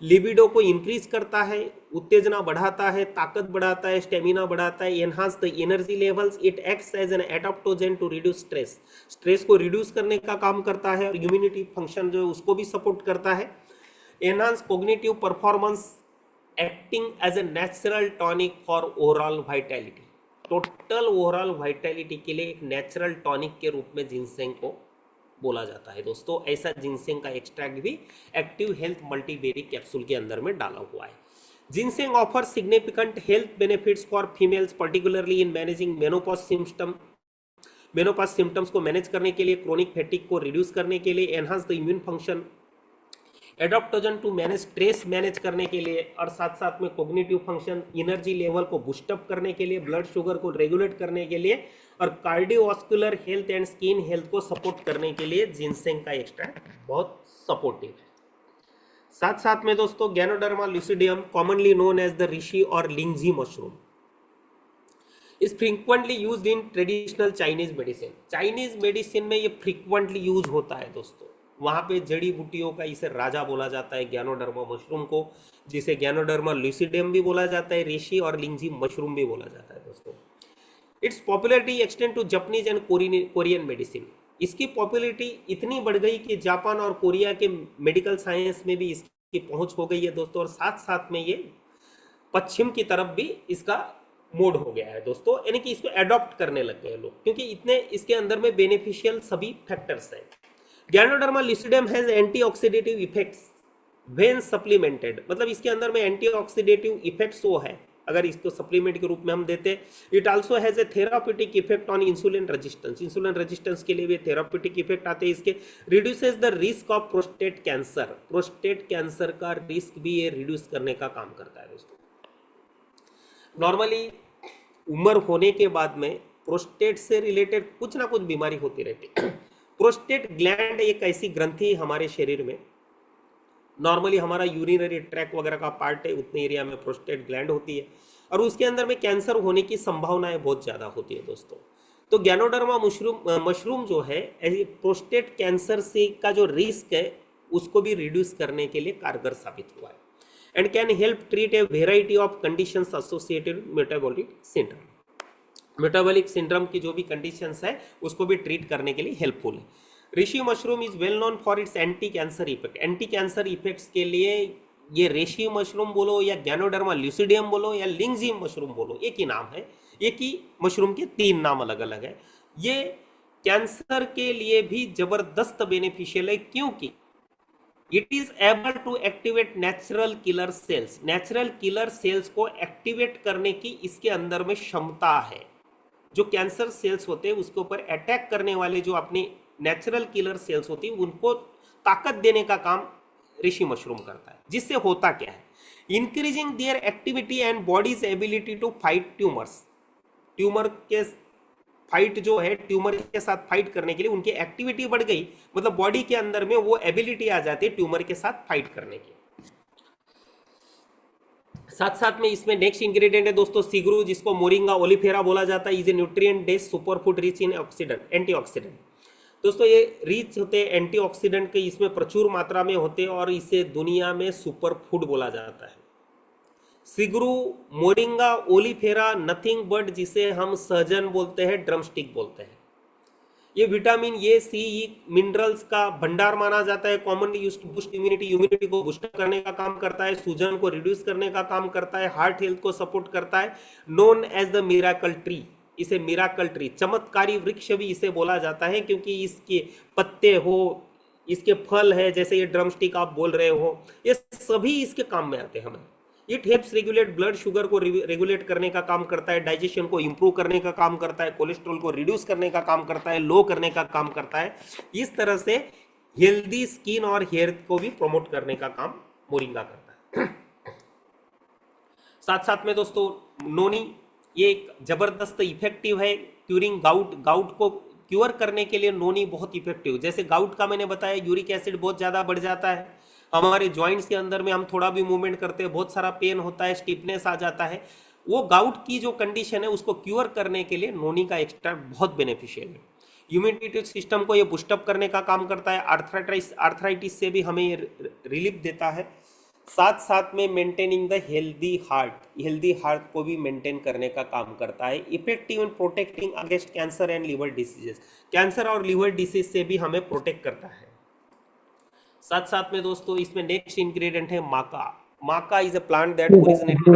लिबिडो को इंक्रीज करता है, उत्तेजना बढ़ाता है, ताकत बढ़ाता है, स्टेमिना बढ़ाता है, enhance the energy levels, it acts as an adaptogen to reduce stress, stress को रिड्यूस करने का काम करता है, और इम्यूनिटी फंक्शन जो है उसको भी सपोर्ट करता है। Enhance cognitive performance, acting as a natural tonic for overall vitality, total overall vitality के लिए एक नेचुरल टॉनिक के रूप में जिनसेंग को बोला जाता है दोस्तों। ऐसा जिनसेंग का एक्सट्रैक्ट भी एक्टिव हेल्थ मल्टीबेरी कैप्सूल के अंदर में डाला हुआ है। Ginseng offer significant health benefits for females, particularly in managing menopause symptoms को मैनेज करने के लिए, क्रोनिक फैटिक को रिड्यूस करने के लिए, enhance the immune function, adaptogen to manage stress manage करने के लिए, और साथ साथ में कोग्निटिव फंक्शन, एनर्जी लेवल को बूस्टअप करने के लिए, ब्लड शुगर को रेगुलेट करने के लिए, और cardiovascular health and skin health को सपोर्ट करने के लिए जिनसेंग का एक्सट्रैक्ट बहुत सपोर्टिव है। साथ साथ में दोस्तों Ganoderma lucidum, commonly known as the reishi or lingzhi mushroom, is frequently used in traditional Chinese medicine. Chinese medicine में ये फ्रीक्वेंटली यूज होता है दोस्तों। वहाँ पे जड़ी बूटियों का इसे राजा बोला जाता है गैनोडर्मा मशरूम को, जिसे गैनोडर्मा लुसिडियम भी बोला जाता है, ऋषि और लिंगजी मशरूम भी बोला जाता है दोस्तों। Its popularity extend to Japanese and Korean medicine. इसकी पॉपुलरिटी इतनी बढ़ गई कि जापान और कोरिया के मेडिकल साइंस में भी इसकी पहुंच हो गई है दोस्तों, और साथ साथ में ये पश्चिम की तरफ भी इसका मोड हो गया है दोस्तों, यानी कि इसको अडॉप्ट करने लग गए लोग, क्योंकि इतने इसके अंदर में बेनिफिशियल सभी फैक्टर्स हैं। Ganoderma lucidum has antioxidative effects when supplemented, मतलब इसके अंदर में एंटीऑक्सीडेटिव इफेक्ट्स वो है अगर इसको सप्लीमेंट के रूप में हम देते। It also has a therapeutic effect on insulin resistance, insulin resistance के लिए भी थेराप्यूटिक इफेक्ट आते हैं इसके। Reduces the risk of prostate cancer, prostate cancer का रिस्क भी ये रिड्यूस करने का काम करता है दोस्तों। नॉर्मली उम्र होने के बाद में प्रोस्टेट से रिलेटेड कुछ ना कुछ बीमारी होती रहती है। प्रोस्टेट ग्लैंड एक ऐसी ग्रंथि हमारे शरीर में, नॉर्मली हमारा यूरिनरी ट्रैक वगैरह का पार्ट है, उतने एरिया में प्रोस्टेट ग्लैंड होती है, और उसके अंदर में कैंसर होने की संभावनाएं बहुत ज़्यादा होती है दोस्तों। तो गैनोडर्मा मशरूम जो है प्रोस्टेट कैंसर से का जो रिस्क है उसको भी रिड्यूस करने के लिए कारगर साबित हुआ है, and can help treat a variety of conditions associated metabolic syndrome. Metabolic syndrome की जो भी कंडीशंस है उसको भी ट्रीट करने के लिए हेल्पफुल है। Reishi mushroom is well known for its anti cancer effect. Anti cancer effects के लिए ये ऋषि मशरूम बोलो या गैनोडर्मा लुसिडियम बोलो या लिंगजी मशरूम बोलो, एक ही नाम है, एक ही मशरूम के तीन नाम अलग अलग है। ये कैंसर के लिए भी जबरदस्त बेनिफिशियल है, क्योंकि it is able to activate natural killer cells. Natural killer cells को एक्टिवेट करने की इसके अंदर में क्षमता है। जो कैंसर सेल्स होते हैं उसके ऊपर अटैक करने वाले जो अपनी नेचुरल किलर सेल्स होती है उनको ताकत देने का काम ऋषि मशरूम करता है। जिससे होता क्या है, increasing their activity and body's ability to fight tumours. Tumour के फाइट जो है, ट्यूमर के साथ फाइट करने के लिए उनकी एक्टिविटी बढ़ गई, मतलब बॉडी के अंदर में वो एबिलिटी आ जाती है ट्यूमर के साथ फाइट करने की। साथ साथ में इसमें नेक्स्ट इंग्रेडिएंट है दोस्तों सिगरू, जिसको मोरिंगा ओलिफेरा बोला जाता है। Is a nutrient dense superfood rich in oxidant, antioxidant. दोस्तों ये रिच होते हैं एंटीऑक्सीडेंट के, इसमें प्रचुर मात्रा में होते हैं और इसे दुनिया में सुपर फूड बोला जाता है। सिगरू, मोरिंगा ओलिफेरा नथिंग बट जिसे हम सहजन बोलते हैं, ड्रमस्टिक बोलते हैं। ये vitamin A, C, E minerals का भंडार माना जाता है। Commonly used to boost immunity, immunity को बूस्ट करने का काम करता है, सूजन को रिड्यूस करने का काम करता है, हार्ट हेल्थ को सपोर्ट करता है। Known as the miracle tree, इसे मिराकल ट्री, चमत्कारी वृक्ष भी इसे बोला जाता है, क्योंकि इसके पत्ते हो, इसके फल है, जैसे ये ड्रमस्टिक आप बोल रहे हो, ये सभी इसके काम में आते हैं हमें। It helps regulate blood sugar को रेगुलेट करने का काम करता है, डाइजेशन को इंप्रूव करने का काम करता है, कोलेस्ट्रॉल को रिड्यूस करने का काम करता है, लो करने का काम करता है। इस तरह से हेल्दी स्किन और हेयर को भी प्रमोट करने का काम मोरिंगा करता है। साथ साथ में दोस्तों नोनी ये एक जबरदस्त इफेक्टिव है क्यूरिंग गाउट। गाउट को क्योर करने के लिए नोनी बहुत इफेक्टिव। जैसे गाउट का मैंने बताया, यूरिक एसिड बहुत ज़्यादा बढ़ जाता है, हमारे जॉइंट्स के अंदर में हम थोड़ा भी मूवमेंट करते हैं बहुत सारा पेन होता है, स्टिफनेस आ जाता है। वो गाउट की जो कंडीशन है उसको क्योर करने के लिए नोनी का एक्सट्रैक्ट बहुत बेनिफिशियल है। इम्यूनिटी सिस्टम को ये बूस्टअप करने का काम करता है। आर्थराइटिस से भी हमें ये रिलीफ देता है। साथ साथ में मेंटेनिंग द हेल्दी हार्ट को भी मेंटेन करने का काम करता है। Effective in protecting against cancer and liver diseases, cancer और लिवर डिसीज से भी हमें प्रोटेक्ट करता है। साथ साथ में दोस्तों इसमें नेक्स्ट इंग्रेडिएंट है माका। माका is a plant that originated.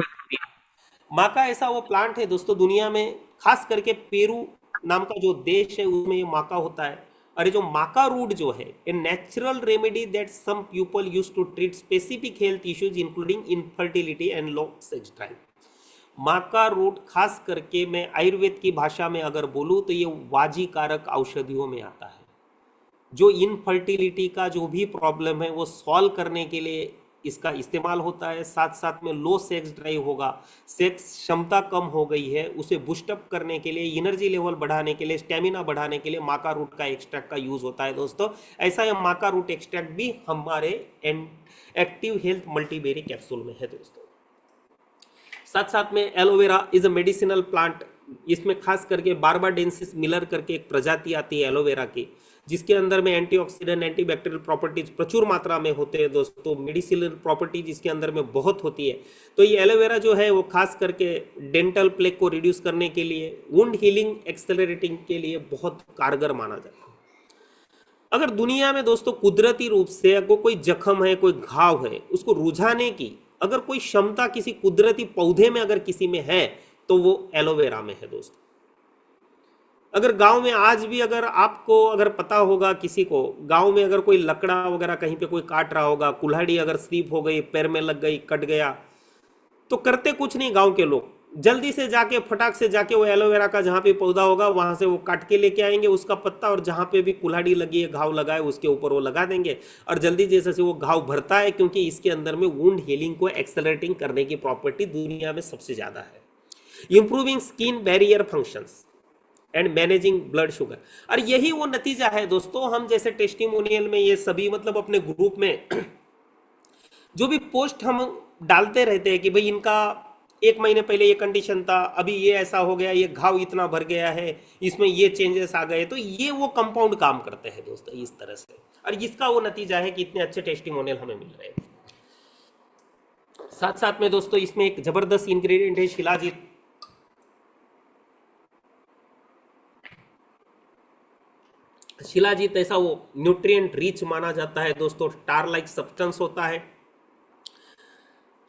माका ऐसा वो प्लांट है दोस्तों, दुनिया में खास करके पेरू नाम का जो देश है उसमें ये माका होता है। और जो माका रूट जो है, a natural remedy that some people use to treat specific health issues including infertility and low sex drive. Maca root खास करके मैं आयुर्वेद की भाषा में अगर बोलूँ तो ये वाजी कारक औषधियों में आता है। जो इनफर्टिलिटी का जो भी प्रॉब्लम है वो सॉल्व करने के लिए इसका इस्तेमाल होता है। साथ साथ में लो सेक्स ड्राइव होगा, सेक्स क्षमता कम हो गई है, उसे बूस्टअप करने के लिए, एनर्जी लेवल बढ़ाने के लिए, स्टेमिना बढ़ाने के लिए माका रूट का एक्सट्रैक्ट का यूज होता है दोस्तों। ऐसा ये माका रूट एक्सट्रैक्ट भी हमारे एक्टिव हेल्थ मल्टीबेरी कैप्सूल में है दोस्तों। साथ साथ में aloe vera is a medicinal plant. इसमें खास करके बार्बाडेंसिस मिलर करके एक प्रजाति आती है एलोवेरा की, जिसके अंदर में एंटीऑक्सीडेंट, एंटीबैक्टीरियल प्रॉपर्टीज प्रचुर मात्रा में होते हैं दोस्तों, मेडिसिनल प्रॉपर्टीज इसके अंदर में बहुत होती है। तो ये एलोवेरा जो है वो खास करके डेंटल प्लेग को रिड्यूस करने के लिए, वुंड हीलिंग एक्सेलरेटिंग के लिए बहुत कारगर माना जाता है। अगर दुनिया में दोस्तों कुदरती रूप से अगर कोई जख्म है, कोई घाव है, उसको रुझाने की अगर कोई क्षमता किसी कुदरती पौधे में अगर किसी में है तो वो एलोवेरा में है दोस्तों। अगर गांव में आज भी अगर आपको अगर पता होगा, किसी को गांव में अगर कोई लकड़ा वगैरह कहीं पे कोई काट रहा होगा, कुल्हाड़ी अगर स्लिप हो गई, पैर में लग गई, कट गया, तो करते कुछ नहीं गांव के लोग, जल्दी से जाके फटाक से जाके वो एलोवेरा का जहाँ पे पौधा होगा वहां से वो काट के लेके आएंगे उसका पत्ता, और जहाँ पे भी कुल्हाड़ी लगी है, घाव लगा है, उसके ऊपर वो लगा देंगे और जल्दी जैसे से वो घाव भरता है, क्योंकि इसके अंदर में वुंड हीलिंग को एक्सेलरेटिंग करने की प्रॉपर्टी दुनिया में सबसे ज्यादा है। Improving skin barrier functions and managing blood sugar. और यही वो नतीजा है दोस्तों, हम जैसे टेस्टिमोनियल में ये सभी मतलब अपने ग्रुप में जो भी पोस्ट हम डालते रहते हैं कि भाई इनका 1 महीने पहले ये कंडीशन था, अभी ये ऐसा हो गया, ये घाव इतना भर गया है, इसमें ये चेंजेस आ गए, तो ये वो कंपाउंड काम करते हैं दोस्तों इस तरह से, और इसका वो नतीजा है कि इतने अच्छे टेस्टिमोनियल हमें मिल रहे हैं। साथ साथ में दोस्तों इसमें एक जबरदस्त इंग्रेडिएंट है शिलाजीत। शिलाजीत ऐसा वो न्यूट्रिएंट रिच माना जाता है दोस्तों, टार लाइक सब्सटेंस होता है,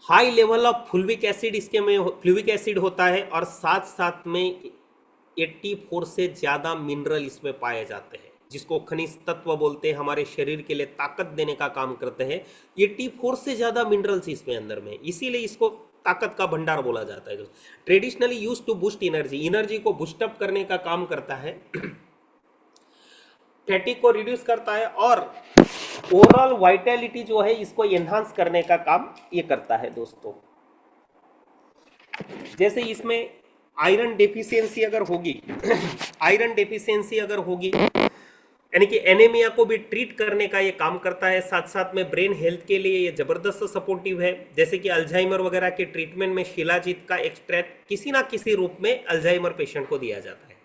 हाई लेवल ऑफ फ्लूविक एसिड इसके में फ्लूविक एसिड होता है, और साथ साथ में 84 से ज्यादा मिनरल इसमें पाए जाते हैं, जिसको खनिज तत्व बोलते हैं, हमारे शरीर के लिए ताकत देने का काम करते हैं। 84 से ज्यादा मिनरल्स इसमें अंदर में, इसीलिए इसको ताकत का भंडार बोला जाता है। Traditionally use to boost energy, energy को बूस्टअप करने का काम करता है, फैटिक को रिड्यूस करता है, और ओवरऑल वाइटैलिटी जो है इसको एनहांस करने का काम ये करता है दोस्तों। जैसे इसमें आयरन डेफिशिएंसी अगर होगी आयरन डेफिशिएंसी अगर होगी यानी कि एनीमिया को भी ट्रीट करने का ये काम करता है। साथ साथ में ब्रेन हेल्थ के लिए ये जबरदस्त सपोर्टिव है, जैसे कि अल्जाइमर वगैरह के ट्रीटमेंट में शिलाजीत का एक्सट्रैक्ट किसी ना किसी रूप में अल्जाइमर पेशेंट को दिया जाता है।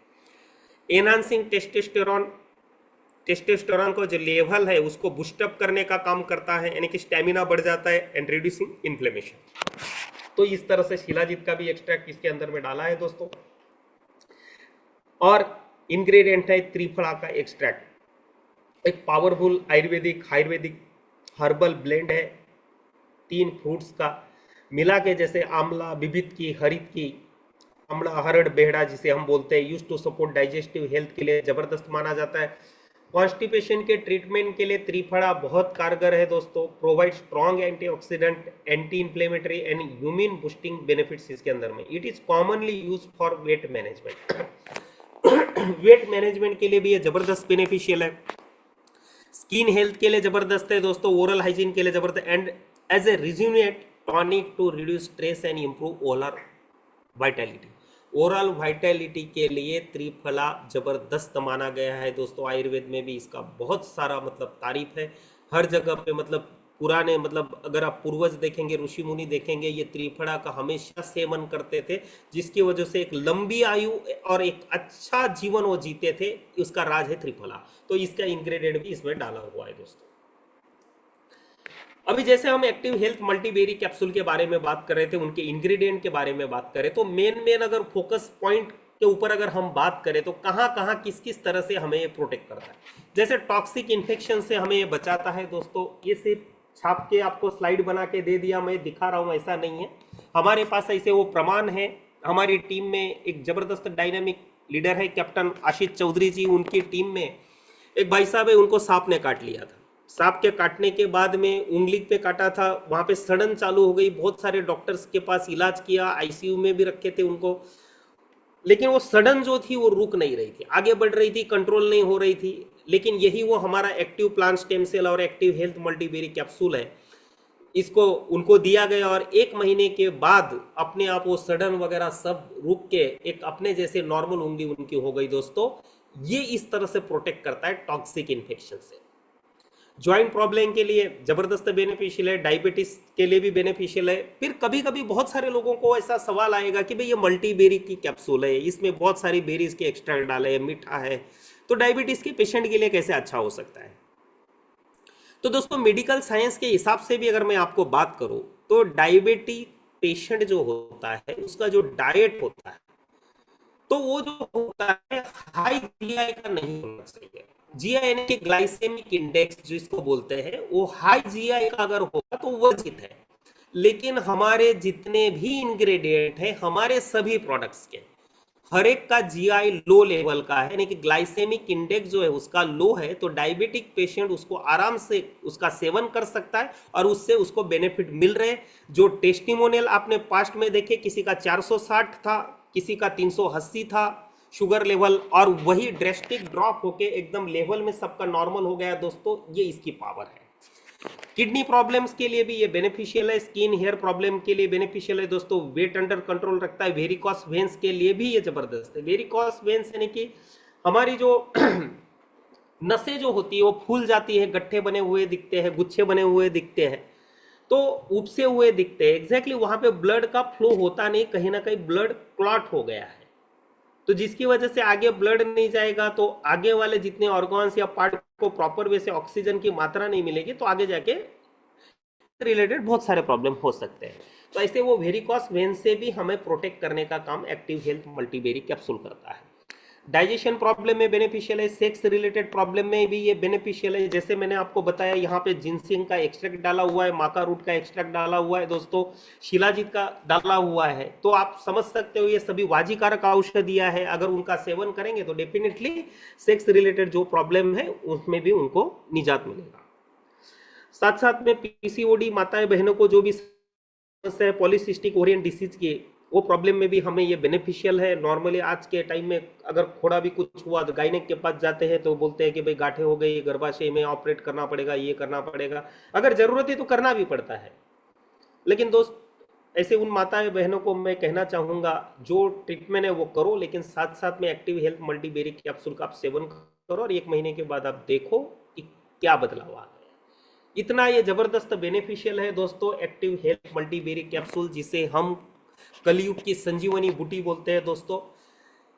एनहांसिंग टेस्टोस्टेरोन को जो लेवल है उसको बूस्टअप करने का काम करता है, यानी कि स्टेमिना बढ़ जाता है, एंड रिड्यूसिंग इन्फ्लेमेशन। तो इस तरह से शिलाजीत का भी एक्सट्रैक्ट इसके अंदर में डाला है दोस्तों। और इंग्रेडिएंट है त्रिफला का एक्सट्रैक्ट, एक पावरफुल आयुर्वेदिक हर्बल ब्लेंड है, 3 फ्रूट्स का मिला के, जैसे आंवला, बिबित की, हरित की, आंवला, हरड़, बेहड़ा जिसे हम बोलते हैं, use to support digestive health के लिए जबरदस्त माना जाता है। कॉन्स्टिपेशन के ट्रीटमेंट के लिए त्रिफला बहुत कारगर है दोस्तों, provide strong antioxidant, anti inflammatory and human boosting benefits इसके अंदर में। It is commonly use for weight management weight management के लिए भी ये जबरदस्त बेनिफिशियल है, स्किन हेल्थ के लिए जबरदस्त है दोस्तों, ओरल हाइजीन के लिए जबरदस्त, and as a rejuvenate tonic to reduce stress and improve oral vitality. Oral vitality के लिए त्रिफला जबरदस्त माना गया है दोस्तों। आयुर्वेद में भी इसका बहुत सारा मतलब तारीफ है, हर जगह पे मतलब पुराने मतलब अगर आप पूर्वज देखेंगे, ऋषि मुनि देखेंगे, ये त्रिफला का हमेशा सेवन करते थे, जिसकी वजह से एक लंबी आयु और एक अच्छा जीवन वो जीते थे, उसका राज है त्रिफला। तो इसका इंग्रेडिएंट भी इसमें डाला हुआ है दोस्तों। अभी जैसे हम एक्टिव हेल्थ मल्टीबेरी कैप्सूल के बारे में बात कर रहे थे, उनके इंग्रेडिएंट के बारे में बात करें, तो मेन अगर फोकस पॉइंट के ऊपर अगर हम बात करें तो कहाँ कहाँ किस तरह से हमें ये प्रोटेक्ट करता है। जैसे टॉक्सिक इन्फेक्शन से हमें ये बचाता है दोस्तों, ये सिर्फ छाप के आपको स्लाइड बना के दे दिया, मैं दिखा रहा हूँ, ऐसा नहीं है, हमारे पास ऐसे वो प्रमाण है। हमारी टीम में एक जबरदस्त डायनामिक लीडर है कैप्टन आशीष चौधरी जी, उनकी टीम में एक भाई साहब है, उनको सांप ने काट लिया था। सांप के काटने के बाद में उंगली पे काटा था, वहाँ पे सड़न चालू हो गई, बहुत सारे डॉक्टर्स के पास इलाज किया, आईसीयू में भी रखे थे उनको, लेकिन वो सडन जो थी वो रुक नहीं रही थी, आगे बढ़ रही थी, कंट्रोल नहीं हो रही थी। लेकिन यही वो हमारा एक्टिव प्लांट स्टेम सेल और एक्टिव हेल्थ मल्टीबेरी कैप्सूल है, इसको उनको दिया गया और 1 महीने के बाद अपने आप वो सडन वगैरह सब रुक के एक अपने जैसे नॉर्मल उंगली उनकी हो गई दोस्तों। ये इस तरह से प्रोटेक्ट करता है टॉक्सिक इन्फेक्शन से। ज्वाइंट प्रॉब्लम के लिए जबरदस्त बेनिफिशियल है, डायबिटीज के लिए भी बेनिफिशियल है। फिर कभी कभी बहुत सारे लोगों को ऐसा सवाल आएगा कि भाई ये मल्टीबेरी की कैप्सूल है, इसमें बहुत सारी बेरीज के एक्सट्रैक्ट डाले हैं, मीठा है, तो डायबिटीज के पेशेंट के लिए कैसे अच्छा हो सकता है। तो दोस्तों मेडिकल साइंस के हिसाब से भी अगर मैं आपको बात करूं तो डायबिटीज पेशेंट जो होता है उसका जो डाइट होता है तो वो जो होता है हाई जीआई का नहीं होना चाहिए। जीआई यानी कि ग्लाइसेमिक इंडेक्स जिसको बोलते हैं, वो हाई जीआई का अगर होगा तो वर्जित है। लेकिन हमारे जितने भी इंग्रेडिएंट हैं हमारे सभी प्रोडक्ट्स के हर एक का जीआई लो लेवल का है, यानी कि ग्लाइसेमिक इंडेक्स जो है उसका लो है, तो डायबिटिक पेशेंट उसको आराम से उसका सेवन कर सकता है और उससे उसको बेनिफिट मिल रहे हैं। जो टेस्टिमोनियल आपने पास्ट में देखे, किसी का 460 था, किसी का 380 था शुगर लेवल, और वही ड्रेस्टिक ड्रॉप होके एकदम लेवल में सबका नॉर्मल हो गया दोस्तों। ये इसकी पावर है। किडनी प्रॉब्लम्स के लिए भी ये बेनिफिशियल है, स्किन हेयर प्रॉब्लम के लिए बेनिफिशियल है दोस्तों, वेट अंडर कंट्रोल रखता है, वेरिकॉस वेन्स के लिए भी ये जबरदस्त है। वेरिकॉस वेन्स यानी कि हमारी जो नसें जो होती है वो फूल जाती है, गट्ठे बने हुए दिखते हैं, गुच्छे बने हुए दिखते हैं, तो उपसे हुए दिखते हैं। एग्जैक्टली वहां पे ब्लड का फ्लो होता नहीं, कहीं ना कहीं ब्लड क्लॉट हो गया है, तो जिसकी वजह से आगे ब्लड नहीं जाएगा, तो आगे वाले जितने ऑर्गन्स या पार्ट को प्रॉपर वे से ऑक्सीजन की मात्रा नहीं मिलेगी, तो आगे जाके रिलेटेड बहुत सारे प्रॉब्लम हो सकते हैं। तो ऐसे वो वेरिकॉस वेन से भी हमें प्रोटेक्ट करने का काम एक्टिव हेल्थ मल्टीबेरी कैप्सूल करता है। डाइजेशन प्रॉब्लम में बेनिफिशियल है, सेक्स रिलेटेड प्रॉब्लम में भी ये बेनिफिशियल है। जैसे मैंने आपको बताया यहाँ पे जिनसिंग का एक्सट्रैक्ट डाला हुआ है, माका रूट का एक्सट्रैक्ट डाला हुआ है दोस्तों, शिलाजीत का डाला हुआ है, तो आप समझ सकते हो ये सभी वाजीकारक औषधियां है। अगर उनका सेवन करेंगे तो डेफिनेटली सेक्स रिलेटेड जो प्रॉब्लम है उसमें भी उनको निजात मिलेगा। साथ साथ में पीसीओडी माताएं बहनों को जो भी समस्या है पॉलीसिस्टिक ओरियन डिसीज की, वो प्रॉब्लम में भी हमें ये बेनिफिशियल है। नॉर्मली आज के टाइम में अगर थोड़ा भी कुछ हुआ तो गायनेक के पास जाते हैं तो बोलते हैं कि भाई गांठें हो गई, गर्भाशय में ऑपरेट करना पड़ेगा, ये करना पड़ेगा, अगर जरूरत है तो करना भी पड़ता है। लेकिन दोस्त ऐसे उन माताएं बहनों को मैं कहना चाहूंगा जो ट्रीटमेंट है वो करो, लेकिन साथ साथ में एक्टिव हेल्थ मल्टीबेरी कैप्सूल का आप सेवन करो और 1 महीने के बाद आप देखो कि क्या बदलाव आ गया। इतना ये जबरदस्त बेनिफिशियल है दोस्तों एक्टिव हेल्थ मल्टीबेरी कैप्सूल, जिसे हम कलयुग की संजीवनी बूटी बोलते हैं दोस्तों।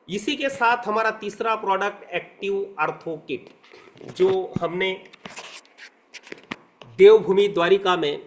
इसी के साथ हमारा तीसरा प्रोडक्ट एक्टिव आर्थो किट, जो हमने देवभूमि द्वारिका में